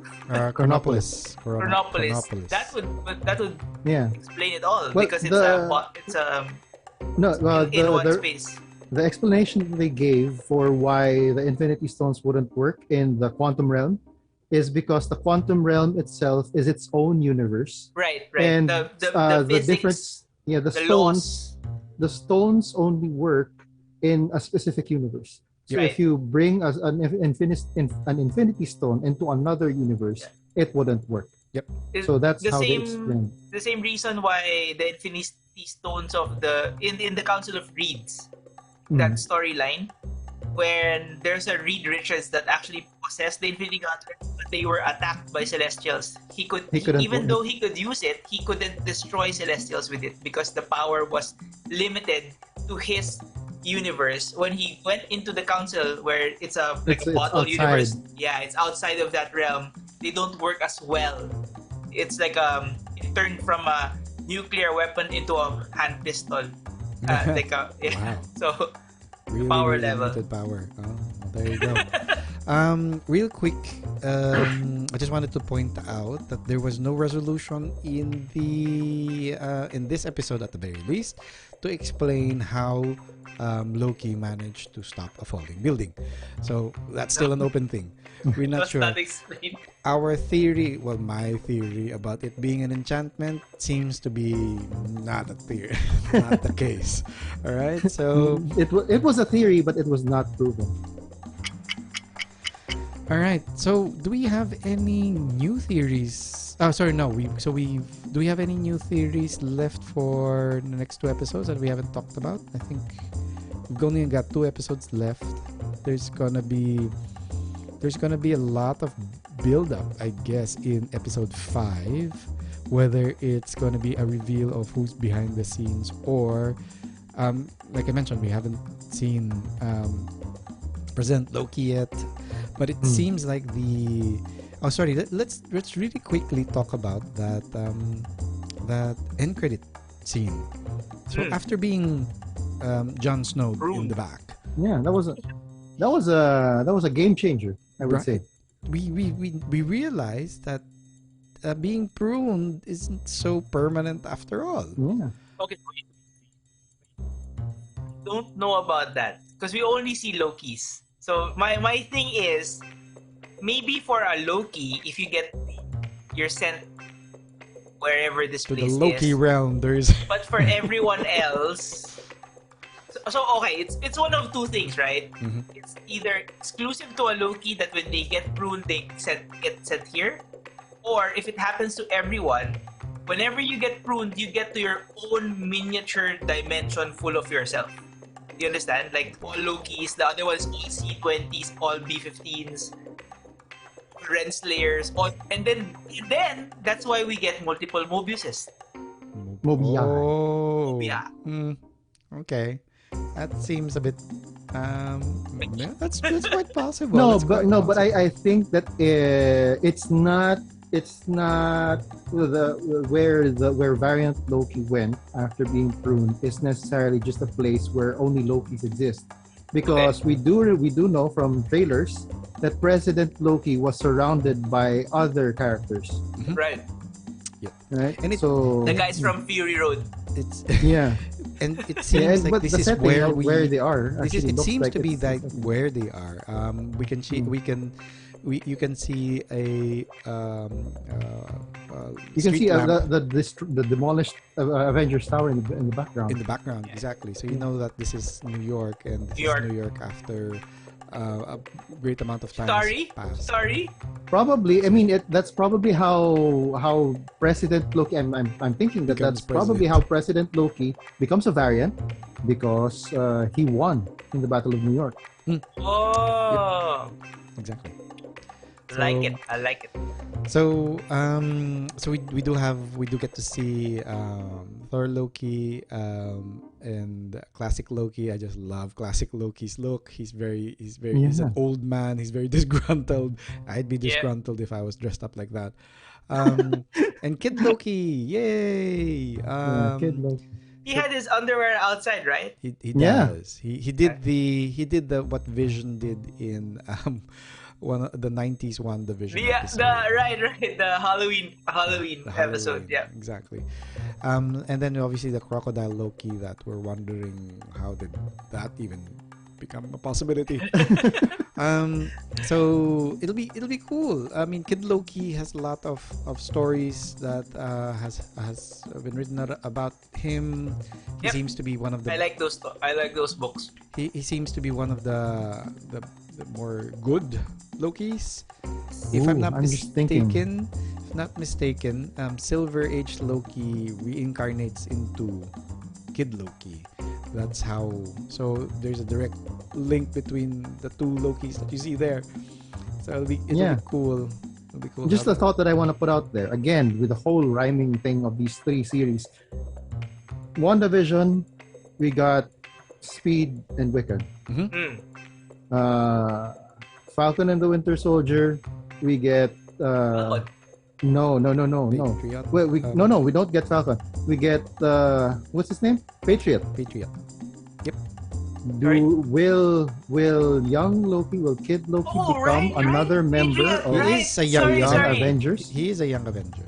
S1: Chronopolis.
S2: Chronopolis. That would explain it all,
S3: Well,
S2: because in one space.
S3: The explanation they gave for why the Infinity Stones wouldn't work in the quantum realm is because the quantum realm itself is its own universe.
S2: Right.
S3: And
S2: the
S3: difference, the stones only work in a specific universe. So if you bring an Infinity Stone into another universe, it wouldn't work.
S1: Yep.
S3: So that's how they explain.
S2: The same reason why the Infinity Stones of in the Council of Reeds, that storyline, when there's a Reed Richards that actually possessed the Infinity Gauntlet, but they were attacked by Celestials. Even though he could use it, he couldn't destroy Celestials with it because the power was limited to his universe. When he went into the council, where it's a bottle universe, it's outside of that realm, they don't work as well. It's like it turned from a nuclear weapon into a hand pistol. Wow. So
S1: really,
S2: power
S1: really
S2: level.
S1: limited power. Oh, there you go. Real quick, I just wanted to point out that there was no resolution in this episode, at the very least, to explain how Loki managed to stop a falling building. So that's still an open thing. We're not sure.
S2: Not explained.
S1: Our theory, my theory about it being an enchantment seems to be not a theory, not the case. All right, so
S3: it was a theory, but it was not proven.
S1: All right, so do we have any new theories? Oh, sorry, no. Do we have any new theories left for the next two episodes that we haven't talked about? I think we've only got 2 episodes left. There's gonna be a lot of build-up, I guess, in episode 5. Whether it's gonna be a reveal of who's behind the scenes, or, like I mentioned, we haven't seen President Loki yet, but it seems like let's really quickly talk about that end credit scene. So after being Jon Snow in the back,
S3: that was a game changer, I would say.
S1: We realized that being pruned isn't so permanent after all.
S3: Yeah.
S2: Okay. Don't know about that because we only see Lokis. So my thing is, maybe for a Loki, if you you're sent wherever this
S1: to
S2: place
S1: the Loki
S2: is.
S1: realm, there's.
S2: But for everyone else, so okay, it's one of two things, right?
S1: Mm-hmm.
S2: It's either exclusive to a Loki that when they get pruned, they get sent here, or if it happens to everyone, whenever you get pruned, you get to your own miniature dimension full of yourself. Do you understand? Like all Lokis, the other ones all C20s, all B15s, Renslayers, and then that's why we get multiple Mobiuses.
S3: Mobius.
S1: Oh.
S2: Mobia.
S1: Okay, that seems a bit. That's quite possible.
S3: But I think that it's not it's not where variant Loki went after being pruned is necessarily just a place where only Lokis exist, because we do know from trailers that President Loki was surrounded by other characters.
S2: Right.
S1: Yeah.
S3: Right.
S1: And
S2: The guys from Fury Road.
S1: it's
S3: Yeah.
S1: and it seems like
S3: but
S1: this
S3: the
S1: is
S3: setting
S1: where
S3: of where they are.
S1: it
S3: looks
S1: seems
S3: like
S1: to be
S3: it's-
S1: like where they are. You can see a
S3: You can
S1: street
S3: see
S1: lamp
S3: the demolished Avengers Tower in the background.
S1: in the background, exactly. So you know that this is New York, and this
S2: New York.
S1: is New York after a great amount of time
S2: Sorry.
S1: has passed.
S2: Sorry.
S3: Probably, I mean, that's probably how President Loki. I'm thinking that
S1: Becomes
S3: that's probably how President Loki becomes a variant, because he won in the Battle of New York.
S2: Oh.
S1: Exactly.
S2: Like it. I like it.
S1: So we do get to see Thor Loki and classic Loki. I just love classic Loki's look. He's he's an old man. He's very disgruntled. I'd be disgruntled if I was dressed up like that. And Kid Loki, yay!
S3: Kid Loki.
S2: He had his underwear outside, right?
S1: He
S3: Yeah.
S1: does. He did the what Vision did in one of the 90s WandaVision
S2: Yeah,
S1: episode.
S2: right. The Halloween
S1: The
S2: episode.
S1: Halloween,
S2: Yeah.
S1: exactly. And then obviously the crocodile Loki that we're wondering how did that even become a possibility. So it'll be cool. I mean, Kid Loki has a lot of stories that has been written about him. He
S2: Yep.
S1: seems to be one of the
S2: I like those books.
S1: he seems to be one of the more good Lokis. If I'm not
S3: just thinking.
S1: mistaken, Silver Age Loki reincarnates into Kid Loki. That's how. So there's a direct link between the two Lokis that you see there. So it'll be cool. It'll be cool.
S3: Just a thought that I want to put out there again with the whole rhyming thing of these three series. WandaVision, we got Speed and Wiccan.
S2: Mm.
S3: Falcon and the Winter Soldier, we get
S2: Falcon.
S3: no.
S1: Patriot.
S3: Well, we don't get Falcon. We get what's his name? Patriot.
S1: Patriot.
S2: Right.
S3: Will young Loki, will Kid Loki become another member
S2: Patriot,
S3: of
S1: He is a young
S2: Sorry.
S3: Avengers?
S1: He is a young Avenger.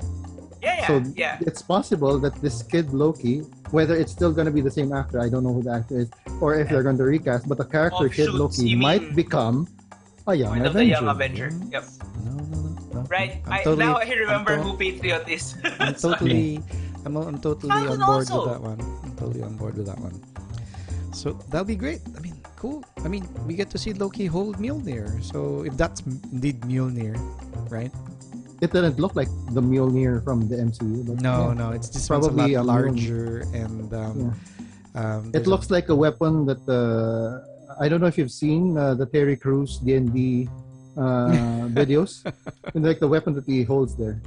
S2: Yeah.
S3: So
S2: Yeah.
S3: it's possible that this Kid Loki, whether it's still going to be the same actor, I don't know who the actor is, or if they're going to recast, but the character Kid
S2: Offshoots,
S3: Loki
S2: you
S3: might
S2: mean?
S3: become a young
S2: One of the
S3: Avenger.
S2: young Avenger. Yep.
S1: No.
S2: Right.
S1: I'm
S2: Now I remember
S1: I'm
S2: who Patriot is.
S1: I'm totally I'm totally
S2: Falcon
S1: on board
S2: also.
S1: with that one. I'm totally on board with that one. So that'll be great. I mean, cool. I mean, we get to see Loki hold Mjolnir. So if that's indeed Mjolnir, right?
S3: It doesn't look like the Mjolnir from the MCU. But
S1: No,
S3: yeah.
S1: it's this one's a
S3: Probably
S1: lot
S3: a
S1: larger and
S3: It looks like a weapon that I don't know if you've seen the Terry Crews D&D videos, and like the weapon that he holds there.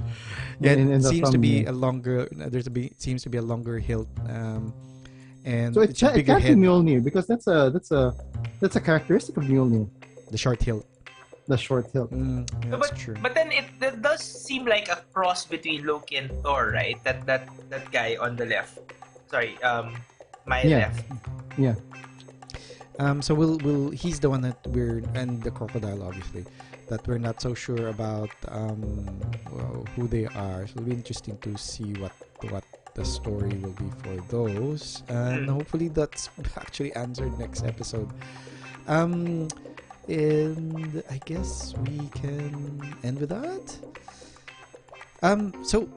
S1: yeah.
S3: in
S1: It
S3: the
S1: seems to be
S3: thumbnail.
S1: a longer. Seems to be a longer hilt. And
S3: So it
S1: it's a bigger
S3: can't be
S1: head.
S3: Mjolnir, because that's a characteristic of Mjolnir,
S1: The short hilt.
S3: the short hilt.
S1: Yeah, that's true.
S2: But then that does seem like a cross between Loki and Thor, right? That guy on the left. Sorry, my
S3: Yeah.
S2: left.
S3: Yeah.
S1: So he's the one that and the crocodile obviously that we're not so sure about who they are. So it'll be interesting to see what the story will be for those, and hopefully that's actually answered next episode. And I guess we can end with that. So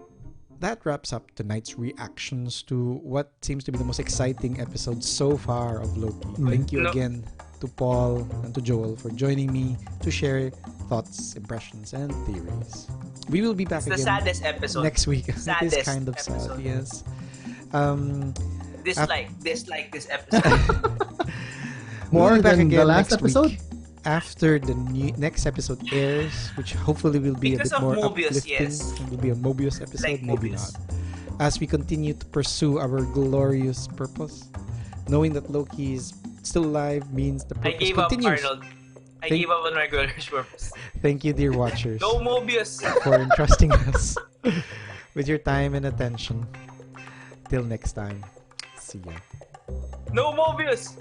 S1: that wraps up tonight's reactions to what seems to be the most exciting episode so far of Loki. Thank you again to Paul and to Joel for joining me to share thoughts, impressions, and theories. We will be back
S2: It's the
S1: again
S2: saddest episode.
S1: next week. It is
S2: Saddest
S1: kind of
S2: episode.
S1: sad, yes.
S2: Dislike this episode.
S3: More
S1: We'll be back
S3: than the
S1: again
S3: last
S1: next week
S3: episode?
S1: after the next episode airs, which hopefully will be
S2: Because
S1: a bit
S2: of
S1: more
S2: Mobius,
S1: uplifting.
S2: yes.
S1: It will be a Mobius episode,
S2: Like
S1: maybe
S2: Mobius.
S1: not. As we continue to pursue our glorious purpose, knowing that Loki is still alive means the
S2: I
S1: purpose
S2: gave up,
S1: continues.
S2: Arnold. I gave up on my glorious purpose.
S1: Thank you, dear watchers,
S2: No Mobius.
S1: for entrusting us with your time and attention. Till next time. See ya.
S2: No Mobius.